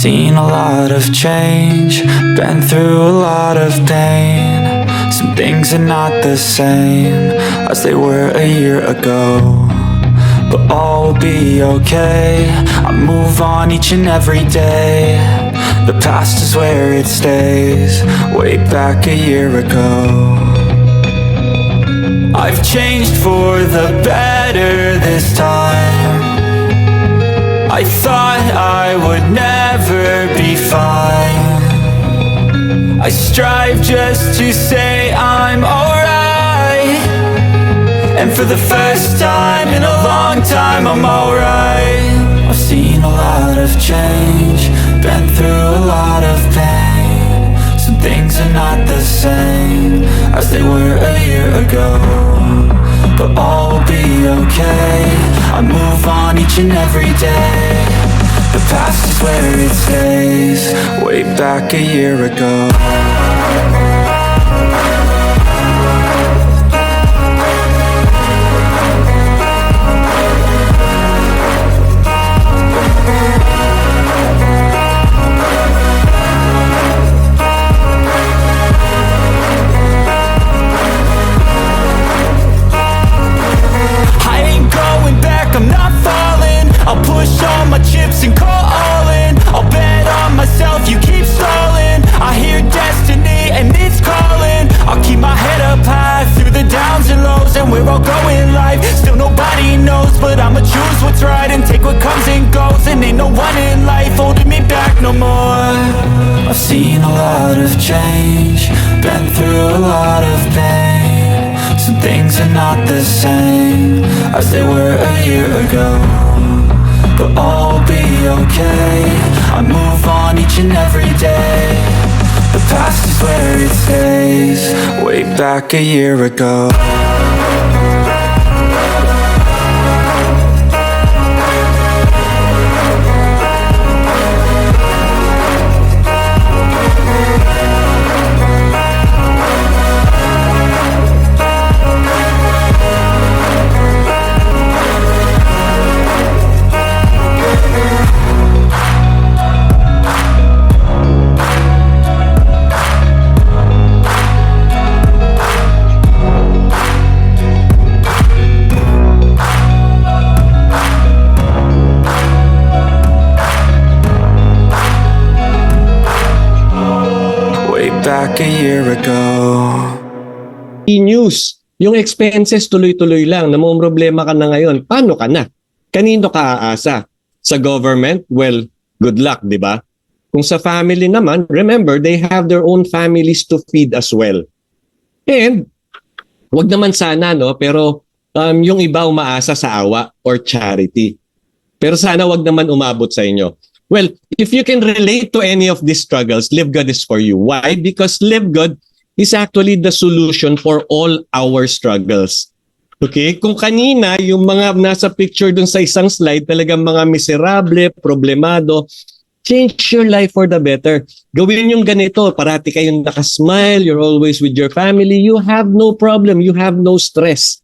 Seen a lot of change, been through a lot of pain. Some things are not the same as they were a year ago, but all will be okay. I move on each and every day. The past is where it stays, way back a year ago. I've changed for the better this time. I thought I would never be fine. I strive just to say I'm alright, and for the first time in a long time I'm alright. I've seen a lot of change, been through a lot of pain. Some things are not the same as they were a year ago, but all will be okay. I move on each and every day. The past is where it stays, way back a year ago. I'm not falling, I'll push all my chips and call all in. I'll bet on myself, you keep stalling. I hear destiny and it's calling. I'll keep my head up high through the downs and lows, and we're all going life. Still nobody knows, but I'ma choose what's right and take what comes and goes. And ain't no one in life holding me back no more. I've seen a lot of change, been through a lot of pain. Some things are not the same as they were a year ago, but all will be okay. I move on each and every day. The past is where it stays, way back a year ago. Back a year ago. E-news, yung expenses tuloy-tuloy lang. Namumroblema ka na ngayon. Paano ka na? Kanino ka aasa? Sa government? Well, good luck, di ba? Kung sa family naman, remember, they have their own families to feed as well. And, wag naman sana, no? Pero, yung iba umaasa sa awa or charity. Pero sana wag naman umabot sa inyo. Well, if you can relate to any of these struggles, Live Good is for you. Why? Because Live Good is actually the solution for all our struggles. Okay? Kung kanina, yung mga nasa picture dun sa isang slide, talagang mga miserable, problemado, change your life for the better. Gawin yung ganito, parati kayong nakasmile, you're always with your family, you have no problem, you have no stress.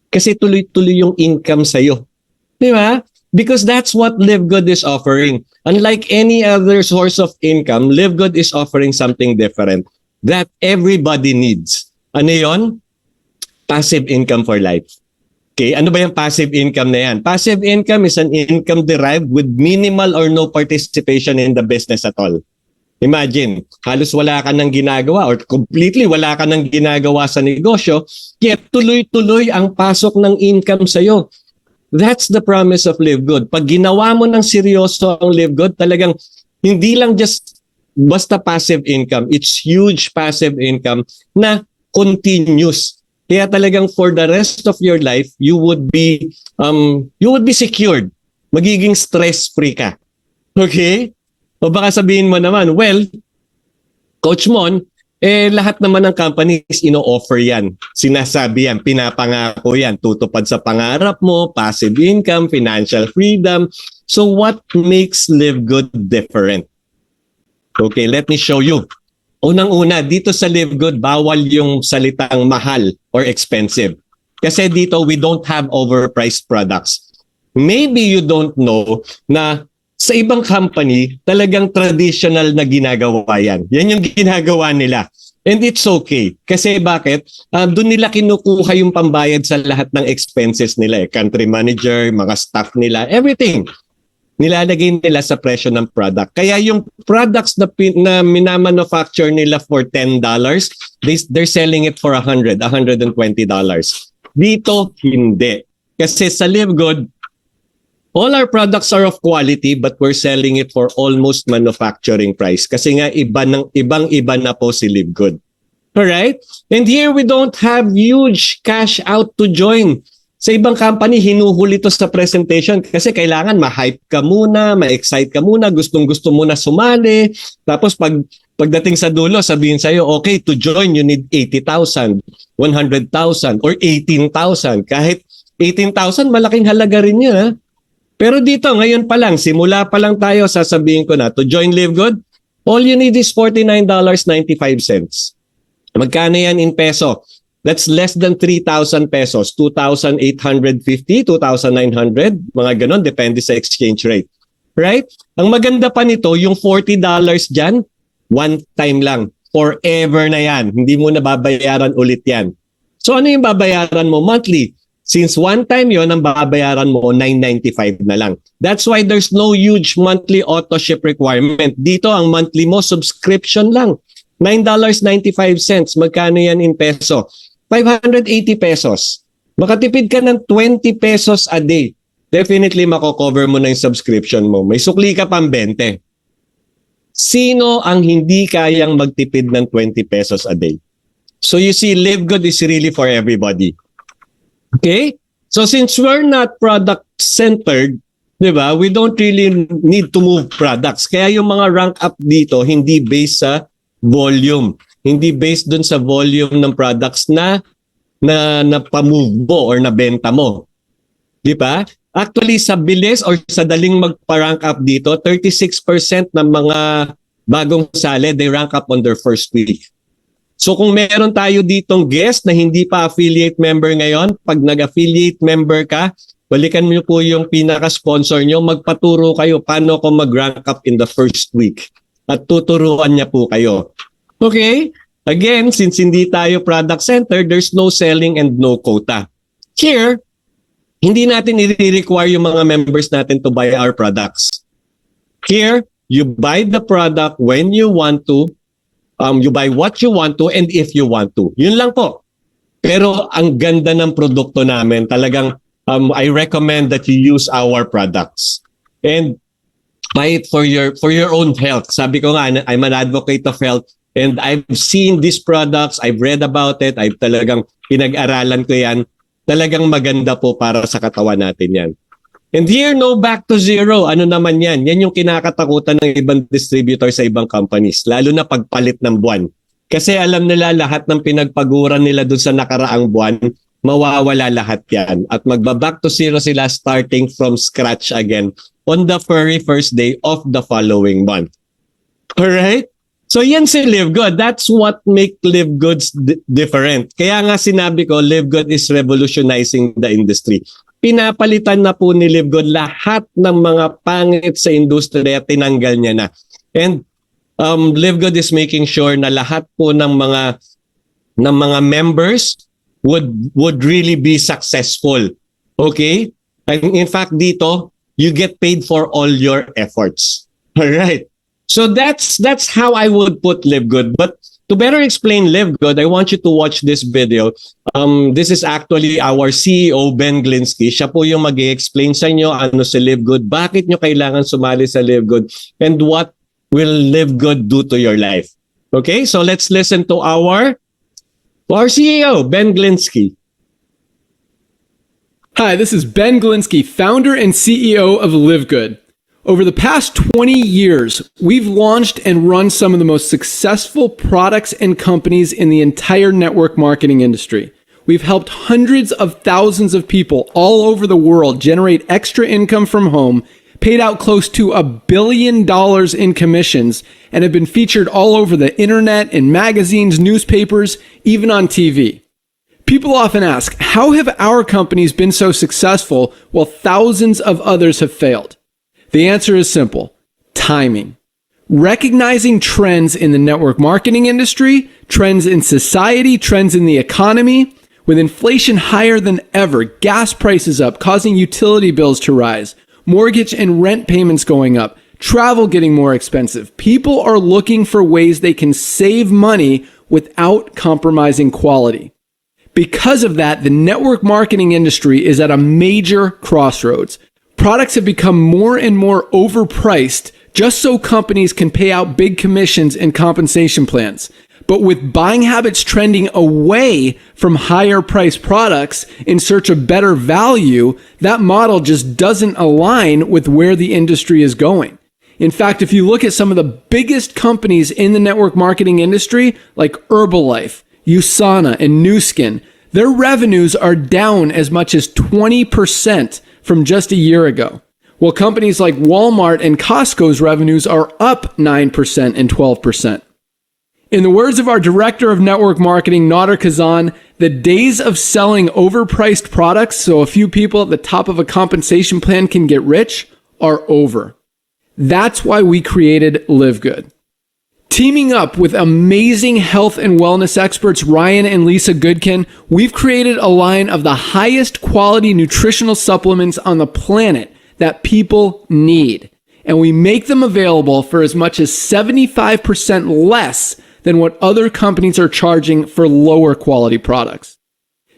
Kasi tuloy-tuloy yung income sa'yo. Di ba? Because that's what Live Good is offering. Unlike any other source of income, Live Good is offering something different that everybody needs. Ano yon? Passive income for life. Okay, ano ba yung passive income na yan? Passive income is an income derived with minimal or no participation in the business at all. Imagine, halos wala ka nang ginagawa or completely wala ka nang ginagawa sa negosyo, yet tuloy-tuloy ang pasok ng income sa'yo. That's the promise of Live Good. Pag ginawa mo ng seryoso ang Live Good, talagang hindi lang just basta passive income. It's huge passive income na continuous. Kaya talagang for the rest of your life, you would be secured. Magiging stress-free ka. Okay? O baka sabihin mo naman, well, Coach Mon, lahat naman ng companies ino-offer yan. Sinasabi yan, pinapangako yan. Tutupad sa pangarap mo, passive income, financial freedom. So what makes Live Good different? Okay, let me show you. Unang-una, dito sa Live Good, bawal yung salitang mahal or expensive. Kasi dito, we don't have overpriced products. Maybe you don't know na Sa ibang company, talagang traditional na ginagawa yan. Yan yung ginagawa nila. And it's okay. Kasi bakit? Doon nila kinukuha yung pambayad sa lahat ng expenses nila. Country manager, mga staff nila, everything. Nilalagay nila sa presyo ng product. Kaya yung products na minamanufacture nila for $10, they're selling it for $100, $120. Dito, hindi. Kasi sa Live Good, all our products are of quality but we're selling it for almost manufacturing price. Kasi nga ibang-iba na po si Live Good. Alright? And here we don't have huge cash out to join. Sa ibang company, hinuhuli to sa presentation kasi kailangan ma-hype ka muna, ma-excite ka muna, gustong-gusto mo na sumali. Tapos pagdating sa dulo, sabihin sa'yo, okay, to join, you need 80,000, 100,000, or 18,000. Kahit 18,000, malaking halaga rin yun. Ha? Pero dito, ngayon pa lang, simula pa lang tayo, sasabihin ko na, to join Live Good, all you need is $49.95. Magkano yan in peso? That's less than 3,000 pesos, 2,850, 2,900, mga ganon, depende sa exchange rate. Right? Ang maganda pa nito, yung $40 dyan, one time lang. Forever na yan. Hindi mo na babayaran ulit yan. So ano yung babayaran mo monthly? Since one time yon ang babayaran mo, $9.95 na lang. That's why there's no huge monthly auto ship requirement. Dito, ang monthly mo, subscription lang. $9.95. Magkano yan in peso? 580 pesos. Makatipid ka ng 20 pesos a day. Definitely mako-cover mo na yung subscription mo. May sukli ka pang 20. Sino ang hindi kayang magtipid ng 20 pesos a day? So you see, Live Good is really for everybody. Okay? So since we're not product-centered, di ba, we don't really need to move products. Kaya yung mga rank up dito, hindi based sa volume. Hindi based dun sa volume ng products na pa-move mo or nabenta mo. Di ba? Actually, sa bilis or sa daling magpa-rank up dito, 36% ng mga bagong sali, they rank up on their first week. So kung meron tayo ditong guest na hindi pa affiliate member ngayon, pag nag-affiliate member ka, balikan mo po yung pinaka-sponsor nyo, magpaturo kayo paano ko mag-rank up in the first week. At tuturuan niya po kayo. Okay? Again, since hindi tayo product-centered, there's no selling and no quota. Here, hindi natin i-require yung mga members natin to buy our products. Here, you buy the product when you want to, you buy what you want to, and if you want to. Yun lang po. Pero ang ganda ng produkto namin, talagang I recommend that you use our products. And buy it for your own health. Sabi ko nga, I'm an advocate of health. And I've seen these products, I've read about it, I've talagang pinag-aralan ko yan. Talagang maganda po para sa katawan natin yan. And here, no back to zero. Ano naman yan? Yan yung kinakatakutan ng ibang distributor sa ibang companies, lalo na pagpalit ng buwan. Kasi alam nila lahat ng pinagpaguran nila dun sa nakaraang buwan, mawawala lahat yan. At magba-back to zero sila starting from scratch again on the very first day of the following month. Alright? So yan si Live Good. That's what make Live Good different. Kaya nga sinabi ko, Live Good is revolutionizing the industry. Pinapalitan na po ni Live Good lahat ng mga pangit sa industriya, tinanggal niya na. And Live Good is making sure na lahat po ng mga members would really be successful. Okay? And in fact, dito, you get paid for all your efforts. All right. So that's how I would put Live Good. But to better explain Live Good, I want you to watch this video. This is actually our CEO, Ben Glinsky. Siya po yung mag-i-explain sa inyo ano si Live Good, bakit nyo kailangan sumali sa Live Good, and what will Live Good do to your life. Okay, so let's listen to our CEO, Ben Glinsky. Hi, this is Ben Glinsky, founder and CEO of Live Good. Over the past 20 years, we've launched and run some of the most successful products and companies in the entire network marketing industry. We've helped hundreds of thousands of people all over the world generate extra income from home, paid out close to $1 billion in commissions, and have been featured all over the internet, in magazines, newspapers, even on TV. People often ask, how have our companies been so successful while thousands of others have failed? The answer is simple: timing. Recognizing trends in the network marketing industry, trends in society, trends in the economy, with inflation higher than ever, gas prices up, causing utility bills to rise, mortgage and rent payments going up, travel getting more expensive. People are looking for ways they can save money without compromising quality. Because of that, the network marketing industry is at a major crossroads. Products have become more and more overpriced just so companies can pay out big commissions and compensation plans. But with buying habits trending away from higher priced products in search of better value, that model just doesn't align with where the industry is going. In fact, if you look at some of the biggest companies in the network marketing industry, like Herbalife, USANA, and Nu Skin, their revenues are down as much as 20% from just a year ago. While companies like Walmart and Costco's revenues are up 9% and 12%. In the words of our director of network marketing, Nader Kazan, the days of selling overpriced products so a few people at the top of a compensation plan can get rich are over. That's why we created Live Good. Teaming up with amazing health and wellness experts Ryan and Lisa Goodkin, we've created a line of the highest quality nutritional supplements on the planet that people need. And we make them available for as much as 75% less than what other companies are charging for lower quality products.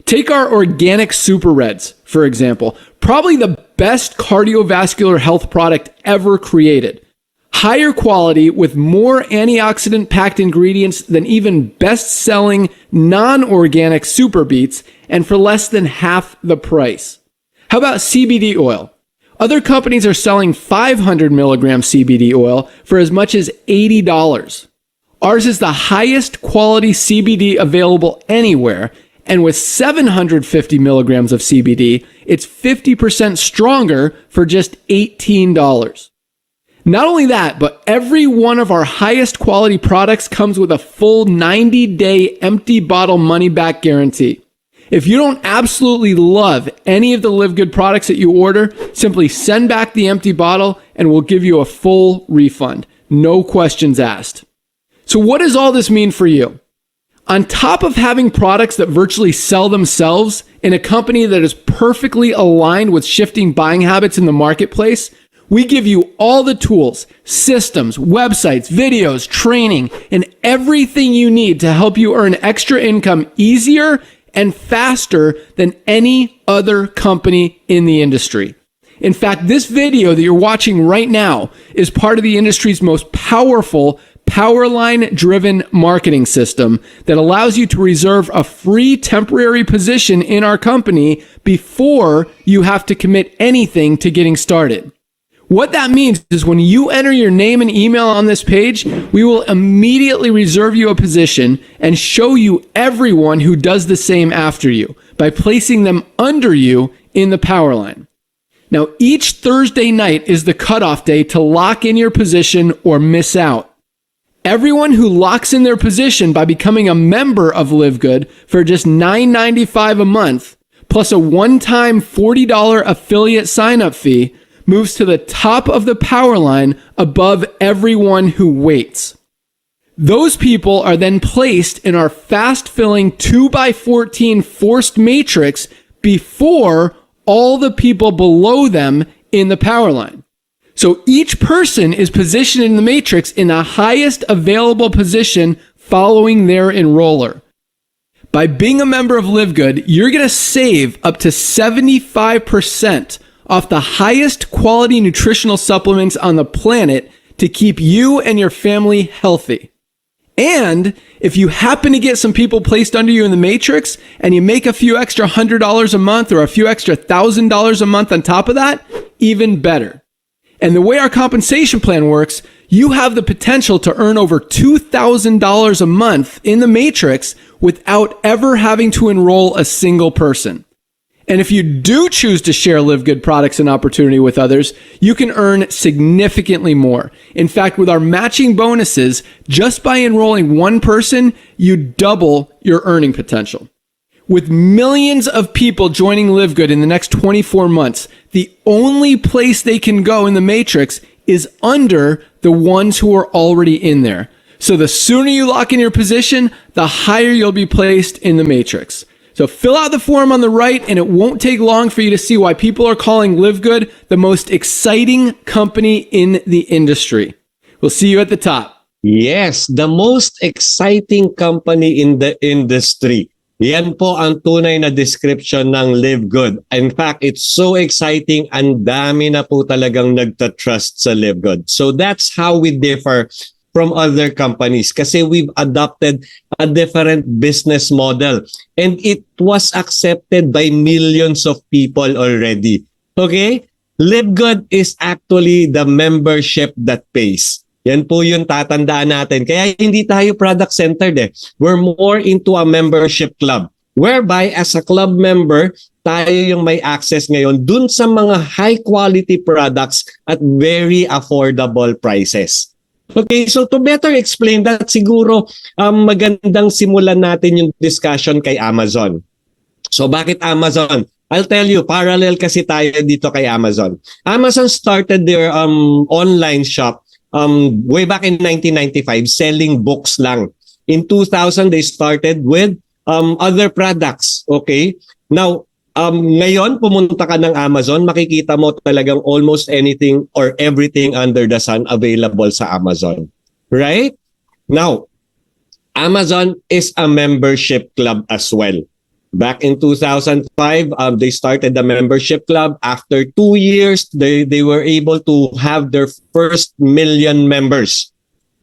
Take our organic Super Reds, for example, probably the best cardiovascular health product ever created. Higher quality with more antioxidant packed ingredients than even best-selling non-organic Super Beets, and for less than half the price. How about CBD oil? Other companies are selling 500 milligram CBD oil for as much as $80. Ours is the highest quality CBD available anywhere, and with 750 milligrams of CBD, it's 50% stronger for just $18. Not only that, but every one of our highest quality products comes with a full 90-day empty bottle money-back guarantee. If you don't absolutely love any of the Live Good products that you order, simply send back the empty bottle and we'll give you a full refund. No questions asked. So what does all this mean for you? On top of having products that virtually sell themselves in a company that is perfectly aligned with shifting buying habits in the marketplace, we give you all the tools, systems, websites, videos, training, and everything you need to help you earn extra income easier and faster than any other company in the industry. In fact, this video that you're watching right now is part of the industry's most powerful Powerline-driven marketing system that allows you to reserve a free temporary position in our company before you have to commit anything to getting started. What that means is when you enter your name and email on this page, we will immediately reserve you a position and show you everyone who does the same after you by placing them under you in the Powerline. Now, each Thursday night is the cutoff day to lock in your position or miss out. Everyone who locks in their position by becoming a member of Live Good for just $9.95 a month, plus a one-time $40 affiliate sign-up fee, moves to the top of the Powerline above everyone who waits. Those people are then placed in our fast-filling 2x14 forced matrix before all the people below them in the Powerline. So each person is positioned in the matrix in the highest available position following their enroller. By being a member of Live Good, you're going to save up to 75% off the highest quality nutritional supplements on the planet to keep you and your family healthy. And if you happen to get some people placed under you in the matrix and you make a few extra $100 a month or a few extra $1,000 a month on top of that, even better. And the way our compensation plan works, you have the potential to earn over $2,000 a month in the matrix without ever having to enroll a single person. And if you do choose to share Live Good products and opportunity with others, you can earn significantly more. In fact, with our matching bonuses, just by enrolling one person, you double your earning potential. With millions of people joining Live Good in the next 24 months, the only place they can go in the matrix is under the ones who are already in there. So the sooner you lock in your position, the higher you'll be placed in the matrix. So fill out the form on the right, and it won't take long for you to see why people are calling Live Good the most exciting company in the industry. We'll see you at the top. Yes, the most exciting company in the industry. Yan po ang tunay na description ng Live Good. In fact, it's so exciting, ang dami na po talagang nagtatrust sa Live Good. So that's how we differ from other companies kasi we've adopted a different business model and it was accepted by millions of people already. Okay? Live Good is actually the membership that pays. Yan po yung tatandaan natin. Kaya hindi tayo product-centered eh. We're more into a membership club. Whereby as a club member, tayo yung may access ngayon dun sa mga high-quality products at very affordable prices. Okay, so to better explain that, siguro magandang simulan natin yung discussion kay Amazon. So bakit Amazon? I'll tell you, parallel kasi tayo dito kay Amazon. Amazon started their online shop way back in 1995, selling books lang. In 2000, they started with other products. Okay? Now, ngayon, pumunta ka ng Amazon, makikita mo talagang almost anything or everything under the sun available sa Amazon. Right? Now, Amazon is a membership club as well. Back in 2005, they started the membership club. After 2 years, they were able to have their first 1 million members.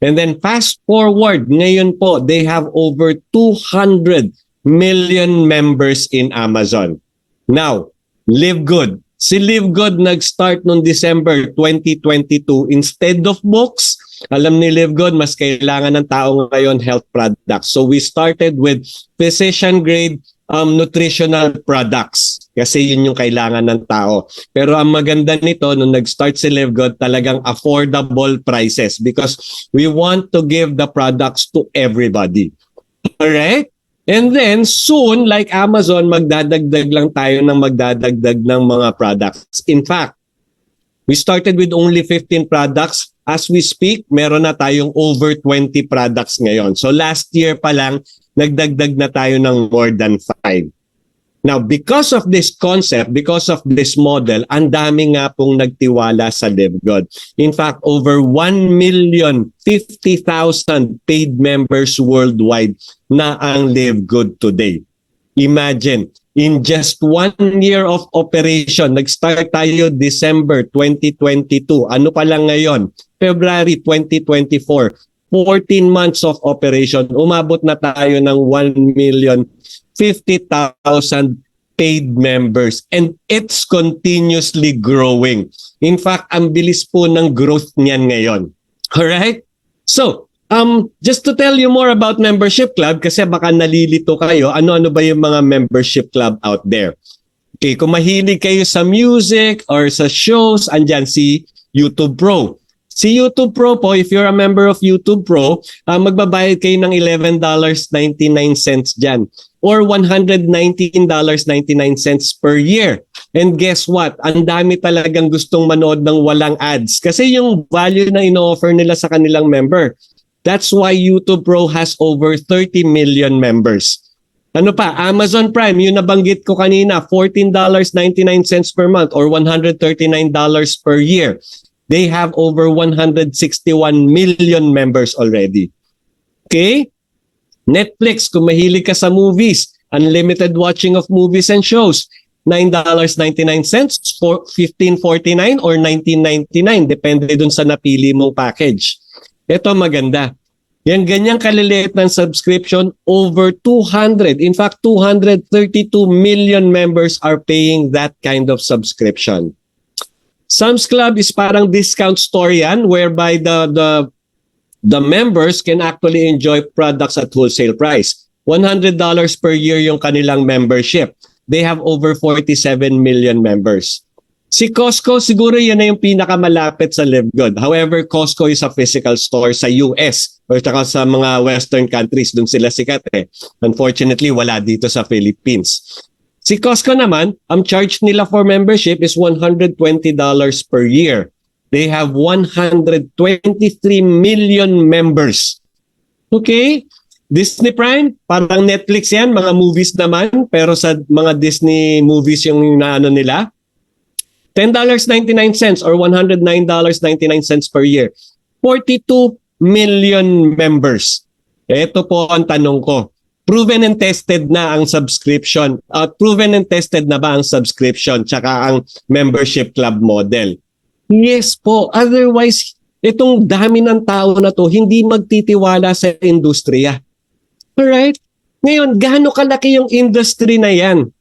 And then fast forward, ngayon po, they have over 200 million members in Amazon. Now, Live Good. Si Live Good nag-start noong December 2022. Instead of books, alam ni Live Good, mas kailangan ng tao ngayon health products. So we started with physician-grade nutritional products kasi yun yung kailangan ng tao. Pero ang maganda nito, nung nag-start si Live Good, talagang affordable prices because we want to give the products to everybody. Alright? And then soon, like Amazon, magdadagdag lang tayo ng magdadagdag ng mga products. In fact, we started with only 15 products. As we speak, meron na tayong over 20 products ngayon. So last year pa lang, nagdagdag na tayo ng more than 5. Now, because of this concept, because of this model, ang dami nga pong nagtiwala sa Live Good. In fact, over 1,050,000 paid members worldwide na ang Live Good today. Imagine, in just 1 year of operation, nag-start tayo December 2022. Ano pa lang ngayon? February 2024. 14 months of operation, umabot na tayo ng 1,050,000 paid members and it's continuously growing. In fact, ang bilis po ng growth niyan ngayon. Alright? So, just to tell you more about membership club kasi baka nalilito kayo, ano-ano ba yung mga membership club out there? Okay, kung mahilig kayo sa music or sa shows, andyan si YouTube Pro. Si YouTube Pro po, if you're a member of YouTube Pro, magbabayad kayo ng $11.99 dyan or $119.99 per year. And guess what? Ang dami talagang gustong manood ng walang ads kasi yung value na ino-offer nila sa kanilang member. That's why YouTube Pro has over 30 million members. Ano pa? Amazon Prime, yung nabanggit ko kanina, $14.99 per month or $139 per year. They have over 161 million members already. Okay? Netflix, kung mahilig ka sa movies, unlimited watching of movies and shows, $9.99, $15.49 or $19.99, depende dun sa napili mong package. Ito maganda. Yan ganyang kaliliit ng subscription, over 200, in fact 232 million members are paying that kind of subscription. Sam's Club is parang discount store yan whereby the members can actually enjoy products at wholesale price. $100 per year yung kanilang membership. They have over 47 million members. Si Costco, siguro yan na yung pinakamalapit sa Live Good. However, Costco is a physical store sa US or saka sa mga Western countries. Doon sila sikat eh. Unfortunately, wala dito sa Philippines. Si Costco naman, ang charge nila for membership is $120 per year. They have 123 million members. Okay? Disney Prime, parang Netflix yan, mga movies naman, pero sa mga Disney movies yung naano nila, $10.99 or $109.99 per year. 42 million members. Ito po ang tanong ko. Proven and tested na ang subscription. Proven and tested na ba ang subscription tsaka ang membership club model? Yes po. Otherwise, itong dami ng tao na to hindi magtitiwala sa industriya. Alright? Ngayon, gaano kalaki yung industry na yan?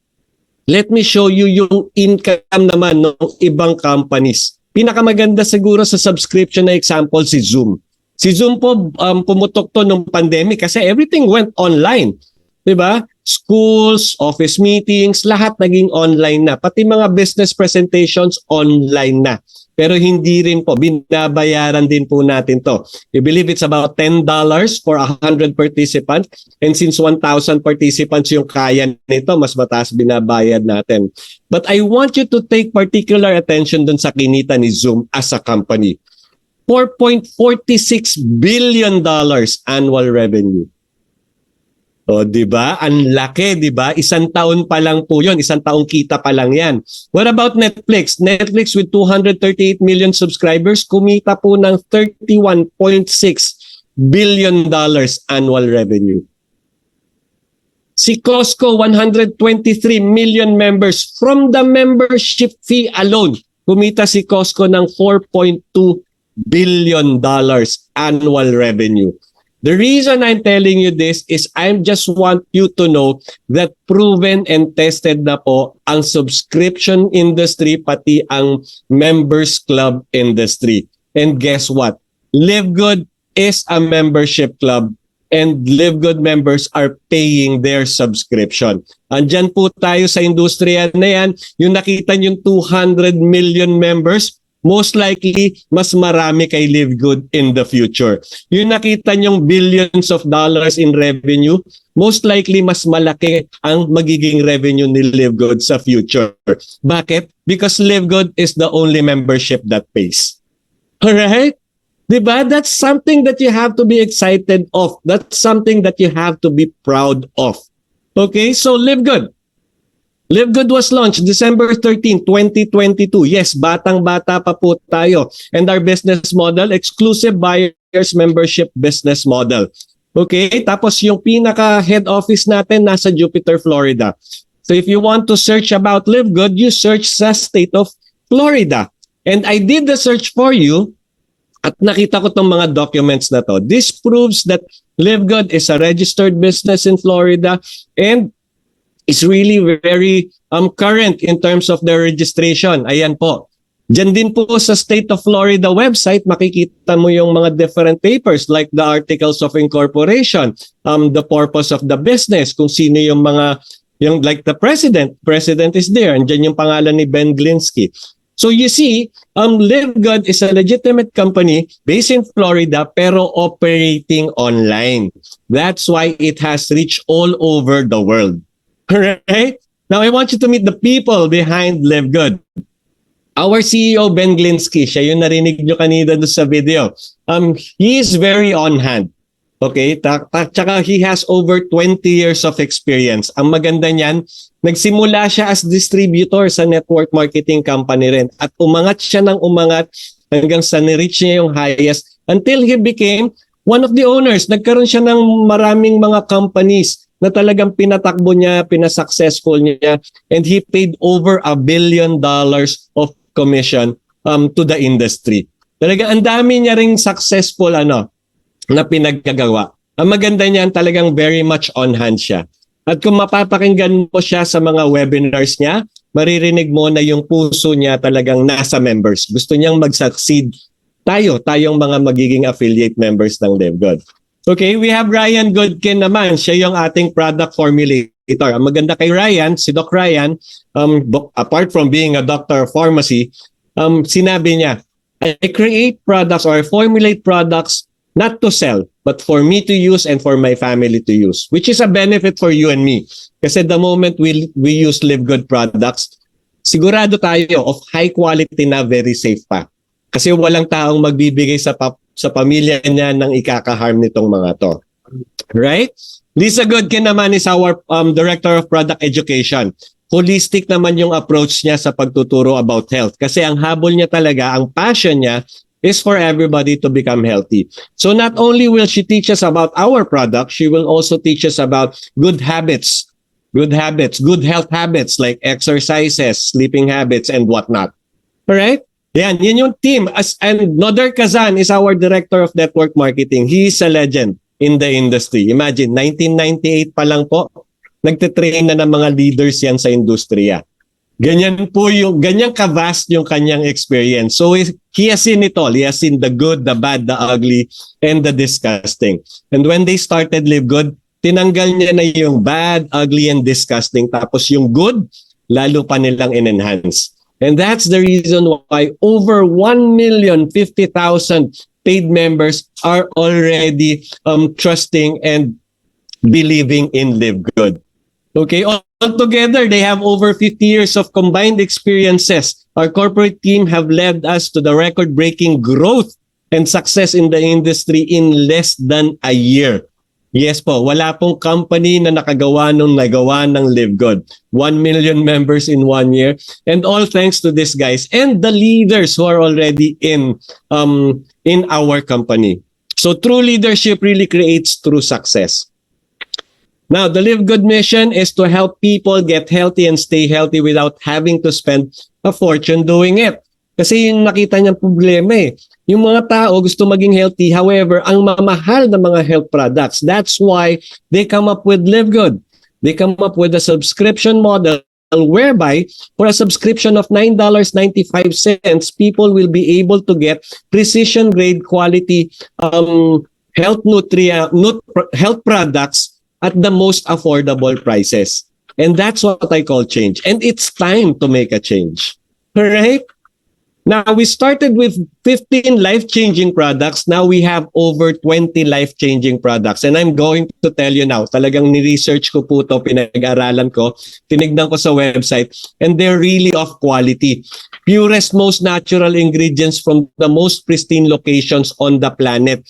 Let me show you yung income naman ng ibang companies. Pinakamaganda siguro sa subscription na example si Zoom. Si Zoom po pumutok to nung pandemic kasi everything went online. 'Di ba? Schools, office meetings, lahat naging online na. Pati mga business presentations online na. Pero hindi rin po, binabayaran din po natin to. I believe it's about $10 for 100 participants. And since 1,000 participants yung kaya nito, mas mataas binabayad natin. But I want you to take particular attention dun sa kinita ni Zoom as a company. $4.46 billion annual revenue. O, di ba? Ang laki, di ba? Isang taon pa lang po yun. Isang taong kita pa lang yan. What about Netflix? Netflix with 238 million subscribers, kumita po ng $31.6 billion annual revenue. Si Costco, 123 million members. From the membership fee alone, kumita si Costco ng $4.2 billion annual revenue. The reason I'm telling you this is I just want you to know that proven and tested na po ang subscription industry pati ang members club industry. And guess what? Live Good is a membership club and Live Good members are paying their subscription. Andyan po tayo sa industriya na yan. Yung nakita yung 200 million members, most likely, mas marami kay Live Good in the future. Yung nakita nyong billions of dollars in revenue, most likely, mas malaki ang magiging revenue ni Live Good sa future. Bakit? Because Live Good is the only membership that pays. Alright? Diba? That's something that you have to be excited of. That's something that you have to be proud of. Okay? So, Live Good. Live Good was launched December 13, 2022. Yes, batang-bata pa po tayo. And our business model, exclusive buyers membership business model. Okay, tapos yung pinaka-head office natin nasa Jupiter, Florida. So if you want to search about Live Good, you search sa state of Florida. And I did the search for you at nakita ko tong mga documents na to. This proves that Live Good is a registered business in Florida and is really very current in terms of their registration. Ayan po. Diyan din po sa State of Florida website, makikita mo yung mga different papers like the Articles of Incorporation, the purpose of the business, kung sino yung mga, yung like the president is there, and diyan yung pangalan ni Ben Glinsky. So you see, Live Good is a legitimate company based in Florida pero operating online. That's why it has reached all over the world. Alright? Now, I want you to meet the people behind Live Good. Our CEO, Ben Glinsky, siya yung narinig nyo kanina doon sa video. He is very on hand. Okay? Tsaka he has over 20 years of experience. Ang maganda niyan, nagsimula siya as distributor sa network marketing company rin. At umangat siya ng umangat hanggang sa ni-reach niya yung highest until he became one of the owners. Nagkaroon siya ng maraming mga companies na talagang pinatakbo niya, pinasuccessful niya, and he paid over $1 billion of commission to the industry. Talaga ang dami niya ring successful na pinagkagawa. Ang maganda niyan, talagang very much on hand siya. At kung mapapakinggan mo siya sa mga webinars niya, maririnig mo na yung puso niya talagang nasa members. Gusto niyang mag-succeed tayong mga magiging affiliate members ng Live Good. Okay, we have Ryan Goodkin naman. Siya yung ating product formulator. Ang maganda kay Ryan, si Doc Ryan, apart from being a doctor of pharmacy, sinabi niya, I create products or I formulate products not to sell, but for me to use and for my family to use, which is a benefit for you and me. Kasi the moment we use Live Good products, sigurado tayo of high quality na very safe pa. Kasi walang taong magbibigay sa pamilya niya ng ikaka-harm nitong mga to. Right? Lisa Goodkin naman is our Director of Product Education. Holistic naman yung approach niya sa pagtuturo about health. Kasi ang habol niya talaga, ang passion niya is for everybody to become healthy. So not only will she teach us about our product, she will also teach us about good habits, good health habits like exercises, sleeping habits, and whatnot. Alright? Yan yung team. And Noder Kazan is our Director of Network Marketing. He is a legend in the industry. Imagine, 1998 pa lang po, nagtitrain na ng mga leaders yan sa industriya. Ganyan ka-vast yung kanyang experience. So he has seen it all. He has seen the good, the bad, the ugly, and the disgusting. And when they started Live Good, tinanggal niya na yung bad, ugly, and disgusting. Tapos yung good, lalo pa nilang in-enhance. And that's the reason why over 1,050,000 paid members are already trusting and believing in Live Good. Okay, altogether, they have over 50 years of combined experiences. Our corporate team have led us to the record-breaking growth and success in the industry in less than a year. Yes po, wala pong company na nagawa ng Live Good. 1 million members in 1 year. And all thanks to these guys and the leaders who are already in our company. So true leadership really creates true success. Now, the Live Good mission is to help people get healthy and stay healthy without having to spend a fortune doing it. Kasi yung nakita niyang problema eh. Yung mga tao gusto maging healthy, however, ang mamahal na mga health products. That's why they come up with Live Good. They come up with a subscription model whereby for a subscription of $9.95, people will be able to get precision grade quality health products at the most affordable prices. And that's what I call change. And it's time to make a change. Alright? Now, we started with 15 life-changing products. Now, we have over 20 life-changing products. And I'm going to tell you now, talagang ni-research ko po ito, pinag-aralan ko, tinignan ko sa website, and they're really of quality. Purest, most natural ingredients from the most pristine locations on the planet.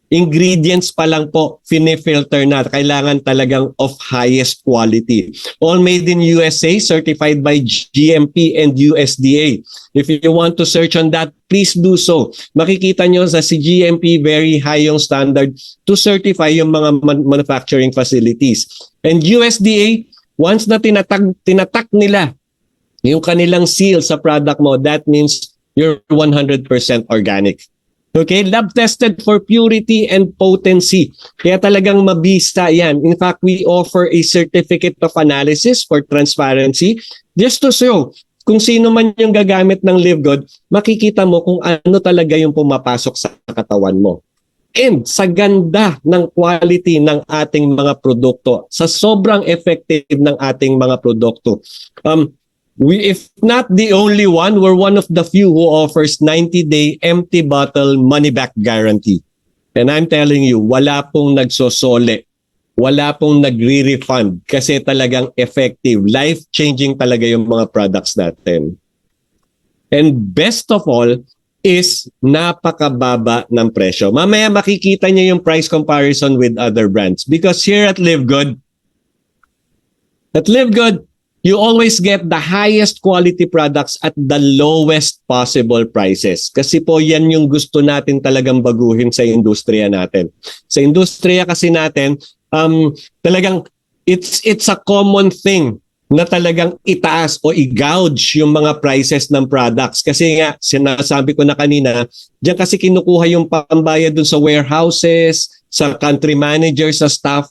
Ingredients pa lang po, fini-filter na. Kailangan talagang of highest quality. All made in USA, certified by GMP and USDA. If you want to search on that, please do so. Makikita nyo sa GMP, very high yung standard to certify yung mga manufacturing facilities. And USDA, once na tinatak nila yung kanilang seal sa product mo, that means you're 100% organic. Okay, lab tested for purity and potency. Kaya talagang mabisa yan. In fact, we offer a certificate of analysis for transparency just to show kung sino man yung gagamit ng Live Good, makikita mo kung ano talaga yung pumapasok sa katawan mo. And sa ganda ng quality ng ating mga produkto, sa sobrang effective ng ating mga produkto. If not the only one, we're one of the few who offers 90-day empty bottle money-back guarantee. And I'm telling you, wala pong nagsosole, wala pong nagre-refund kasi talagang effective, life-changing talaga yung mga products natin. And best of all is napakababa ng presyo. Mamaya makikita niyo yung price comparison with other brands because here at Live Good, you always get the highest quality products at the lowest possible prices. Kasi po yan yung gusto natin talagang baguhin sa industriya natin. Sa industriya kasi natin, talagang it's a common thing na talagang itaas o i-gouge yung mga prices ng products. Kasi nga, sinasabi ko na kanina, diyan kasi kinukuha yung pambayad dun sa warehouses, sa country managers, sa staff,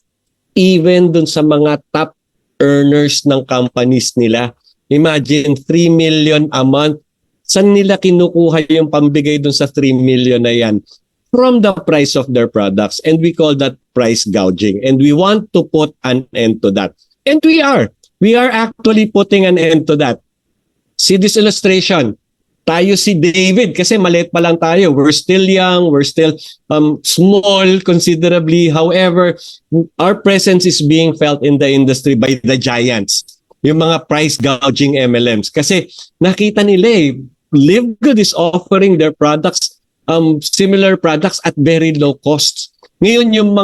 even dun sa mga top earners ng companies nila. Imagine, 3 million a month. Saan nila kinukuha yung pambigay dun sa 3 million na yan? from the price of their products. And we call that price gouging. And we want to put an end to that. And we are. We are actually putting an end to that. See this illustration. Tayo si David kasi maliit pa lang tayo. We're still young. We're still small considerably. However, our presence is being felt in the industry by the giants. Yung mga price gouging MLMs. Kasi nakita nila Live Good is offering their products, similar products at very low costs. Ngayon yung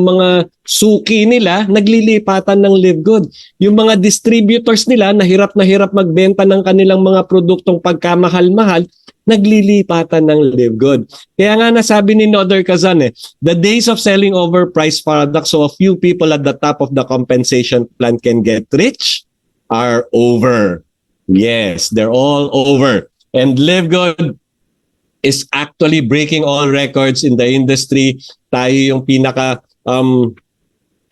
mga suki nila naglilipatan ng Live Good. Yung mga distributors nila na hirap magbenta ng kanilang mga produktong pagkamahal-mahal, naglilipatan ng Live Good. Kaya nga nasabi ni Noder Kazan the days of selling overpriced products so a few people at the top of the compensation plan can get rich are over. Yes, they're all over. And Live Good is actually breaking all records in the industry. Tayo yung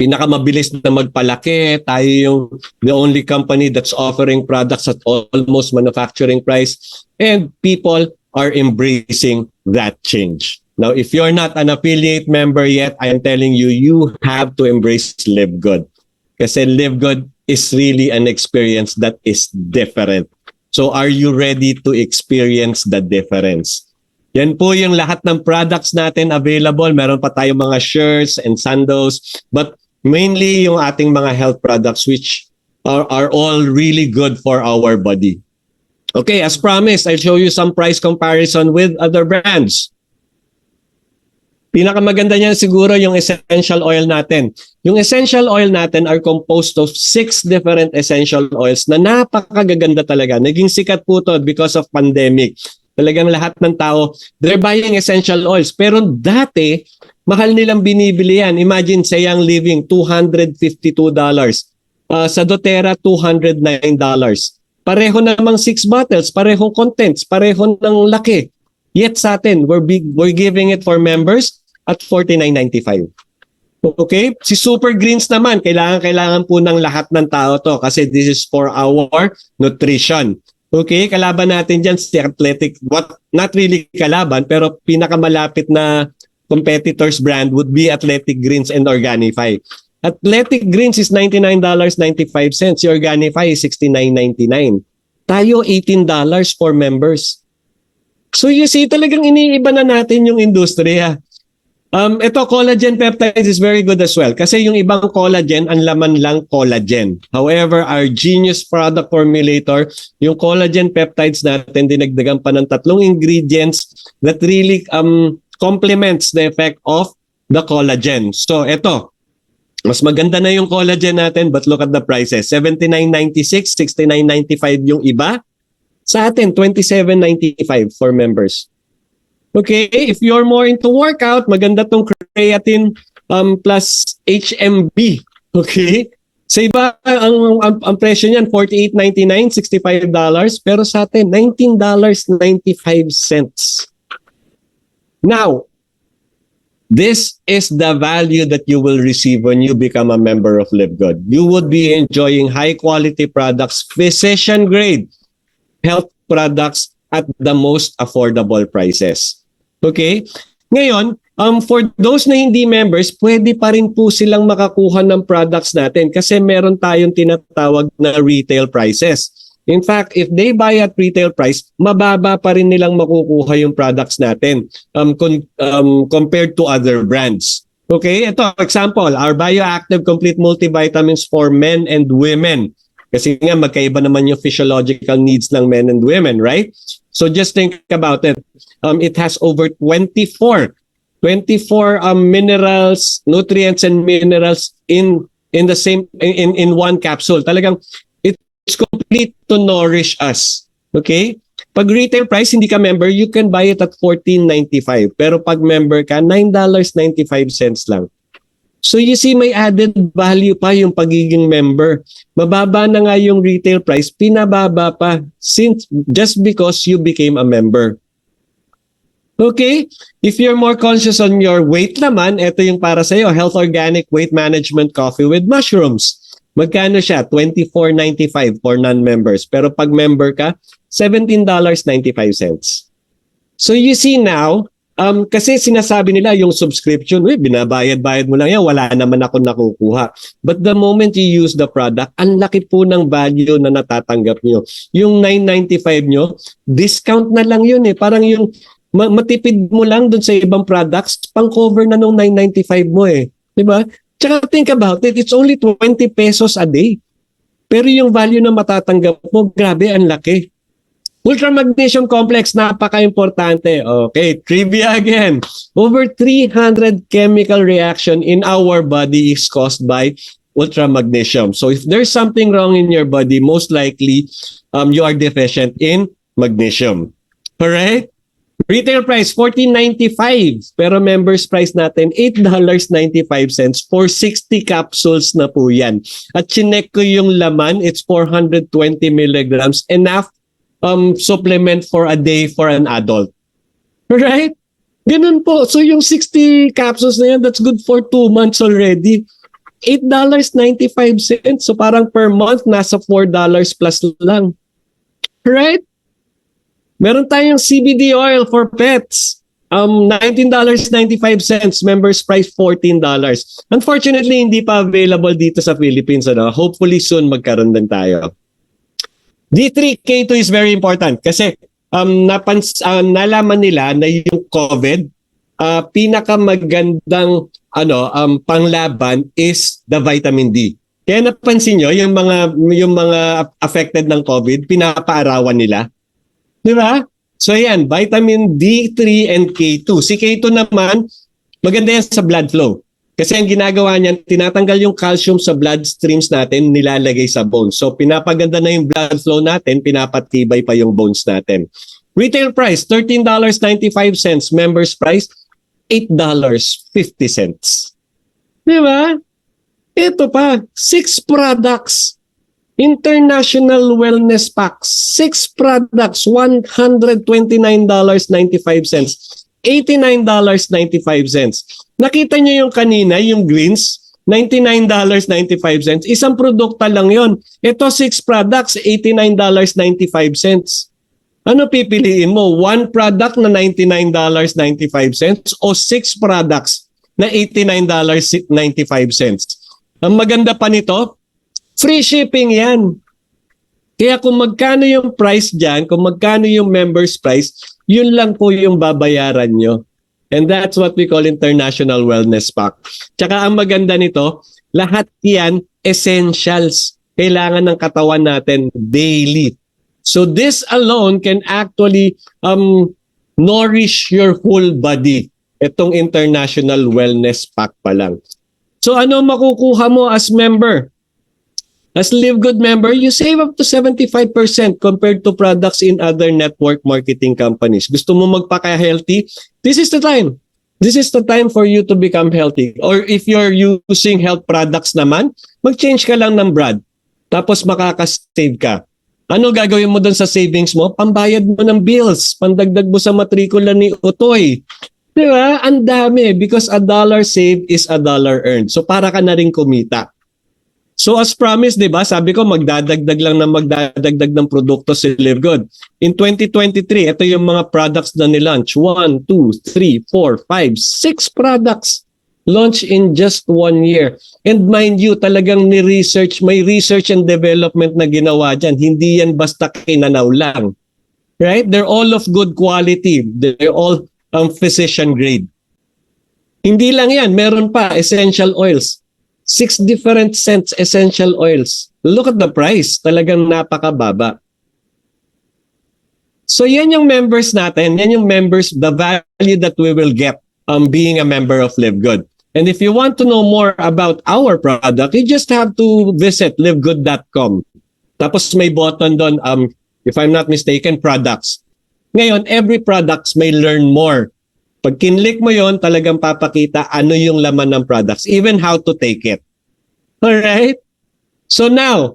pinakamabilis na magpalaki. Tayo yung the only company that's offering products at almost manufacturing price. And people are embracing that change. Now, if you're not an affiliate member yet, I am telling you, you have to embrace Live Good. Kasi Live Good is really an experience that is different. So are you ready to experience the difference? Yan po yung lahat ng products natin available. Meron pa tayong mga shirts and sandals. But mainly yung ating mga health products which are all really good for our body. Okay, as promised, I'll show you some price comparison with other brands. Pinakamaganda niyan siguro yung essential oil natin. Yung essential oil natin are composed of 6 different essential oils na napakagaganda talaga. Naging sikat po to because of pandemic. Talagang lahat ng tao, they're buying essential oils. Pero dati, mahal nilang binibili yan. Imagine sa Young Living, $252. Sa doTERRA, $209. Pareho namang 6 bottles, parehong contents, pareho ng laki. Yet sa atin, we're giving it for members at $49.95. Okay? Si Super Greens naman, kailangan po ng lahat ng tao to kasi this is for our nutrition. Okay, kalaban natin dyan si Athletic, not really kalaban, pero pinakamalapit na competitors brand would be Athletic Greens and Organifi. Athletic Greens is $99.95, si Organifi is $69.99. Tayo $18 for members. So you see, talagang iniiba na natin yung industriya. Ito, collagen peptides is very good as well kasi yung ibang collagen, ang laman lang collagen. However, our genius product formulator, yung collagen peptides natin, dinagdagan pa ng 3 ingredients that really complements the effect of the collagen. So, ito, mas maganda na yung collagen natin but look at the prices. $79.96, $69.95 yung iba. Sa atin, $27.95 for members. Okay, if you're more into workout, maganda tong creatine plus HMB. Okay? Sa iba, ang presyo niyan, $48.99, $65. Pero sa atin, $19.95. Now, this is the value that you will receive when you become a member of Live Good. You would be enjoying high-quality products, physician-grade health products at the most affordable prices. Okay? Ngayon, for those na hindi members, pwede pa rin po silang makakuha ng products natin kasi meron tayong tinatawag na retail prices. In fact, if they buy at retail price, mababa pa rin nilang makukuha yung products natin compared to other brands. Okay? Ito, example, our Bioactive Complete Multivitamins for men and women. Kasi nga, magkaiba naman yung physiological needs ng men and women, right? So just think about it. It has over 24 minerals, nutrients and minerals in the same in one capsule. Talagang it's complete to nourish us. Okay? Pag retail price hindi ka member, you can buy it at $14.95. Pero pag member ka, $9.95 lang. So you see, may added value pa yung pagiging member. Mababa na nga yung retail price, pinababa pa just because you became a member. Okay? If you're more conscious on your weight naman, ito yung para sa'yo, Health Organic Weight Management Coffee with Mushrooms. Magkano siya? $24.95 for non-members. Pero pag member ka, $17.95. So you see now, Kasi sinasabi nila yung subscription, binabayad-bayad mo lang yan, wala naman ako nakukuha. But the moment you use the product, ang laki po ng value na natatanggap nyo. Yung 995 nyo, discount na lang yun eh. Parang yung matipid mo lang dun sa ibang products, pang-cover na nung 995 mo eh. Diba? Tsaka think about it, it's only 20 pesos a day. Pero yung value na matatanggap mo, grabe, ang laki. Ultra Magnesium Complex, napaka-importante. Okay, trivia again. Over 300 chemical reaction in our body is caused by ultra magnesium. So if there's something wrong in your body, most likely you are deficient in magnesium. Correct? Retail price, $14.95. Pero members price natin, $8.95 for 60 capsules na po yan. At chinek ko yung laman, it's 420 milligrams. Enough supplement for a day for an adult. Right? Ganun po. So yung 60 capsules na yan, that's good for 2 months already. $8.95. So parang per month, nasa $4 plus lang. Right? Meron tayong CBD oil for pets. $19.95. Members price $14. Unfortunately, hindi pa available dito sa Philippines. Hopefully soon magkaroon din tayo. D3K2 is very important kasi nalaman nila na yung COVID, pinakamagandang panglaban is the vitamin D. Kaya napansin nyo, yung mga affected ng COVID, pinapaarawan nila. Di ba? So yan, vitamin D3 and K2. Si K2 naman, maganda yan sa blood flow. Kasi ang ginagawa niyan, tinatanggal yung calcium sa bloodstreams natin, nilalagay sa bones. So pinapaganda na yung blood flow natin, pinapatibay pa yung bones natin. Retail price, $13.95. Members price, $8.50. Di ba? Ito pa, 6 products. International Wellness Pack, 6 products, $129.95. $89.95. Nakita niyo yung kanina, yung greens, $99.95. Isang produkta lang yon. Ito 6 products, $89.95. Ano pipiliin mo? 1 product na $99.95 o 6 products na $89.95? Ang maganda pa nito, free shipping yan. Kaya kung magkano yung price dyan, kung magkano yung member's price, yun lang po yung babayaran nyo. And that's what we call International Wellness Pack. Tsaka ang maganda nito, lahat yan essentials. Kailangan ng katawan natin daily. So this alone can actually nourish your whole body. Itong International Wellness Pack pa lang. So ano makukuha mo as member? As Live Good member, you save up to 75% compared to products in other network marketing companies. Gusto mo magpaka-healthy? This is the time. This is the time for you to become healthy. Or if you're using health products naman, mag-change ka lang ng brand. Tapos makaka-save ka. Ano gagawin mo doon sa savings mo? Pambayad mo ng bills. Pandagdag mo sa matrikula ni Utoy. Di ba? Ang dami. Because $1 saved is $1 earned. So para ka na rin kumita. So as promised, di ba, sabi ko magdadagdag ng produkto si Live Good. In 2023, ito yung mga products na nilaunch. 1, 2, 3, 4, 5, 6 products launched in just 1 year. And mind you, talagang ni-research, may research and development na ginawa dyan. Hindi yan basta kinanaw lang. Right? They're all of good quality. They're all physician grade. Hindi lang yan, meron pa essential oils. 6 different scents essential oils. Look at the price. Talagang napakababa. So yan yung members natin. Yan yung members, the value that we will get being a member of Live Good. And if you want to know more about our product, you just have to visit livegood.com. Tapos may button doon, if I'm not mistaken, products. Ngayon, every products may learn more. Pag kinlik mo yon, talagang papakita ano yung laman ng products, even how to take it. Alright? So now,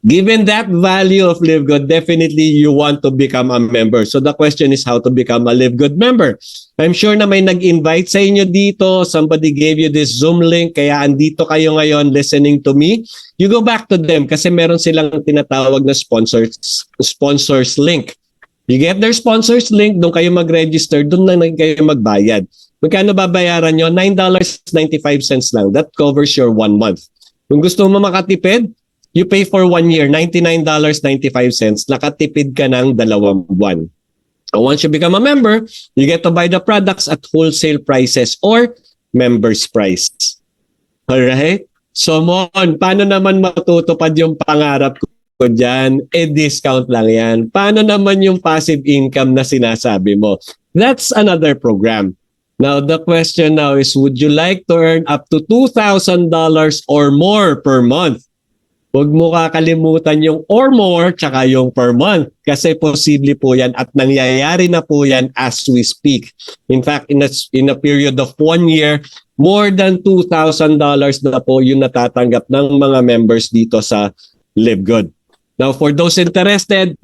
given that value of Live Good, definitely you want to become a member. So the question is how to become a Live Good member. I'm sure na may nag-invite sa inyo dito. Somebody gave you this Zoom link. Kaya andito kayo ngayon listening to me. You go back to them kasi meron silang tinatawag na sponsors link. You get their sponsors link, doon kayo mag-register, doon na kayo magbayad. Magkano babayaran nyo? $9.95 lang. That covers your 1 month. Kung gusto mo makatipid, you pay for 1 year, $99.95. Nakatipid ka ng 2 buwan. So once you become a member, you get to buy the products at wholesale prices or members price. Alright? So Mon, paano naman matutupad yung pangarap ko dyan? Discount lang yan. Paano naman yung passive income na sinasabi mo? That's another program. Now, the question now is, would you like to earn up to $2,000 or more per month? Huwag mo kakalimutan yung or more tsaka yung per month kasi posible po yan at nangyayari na po yan as we speak. In fact, in a period of 1 year, more than $2,000 na po yung natatanggap ng mga members dito sa Live Good. Now, for those interested,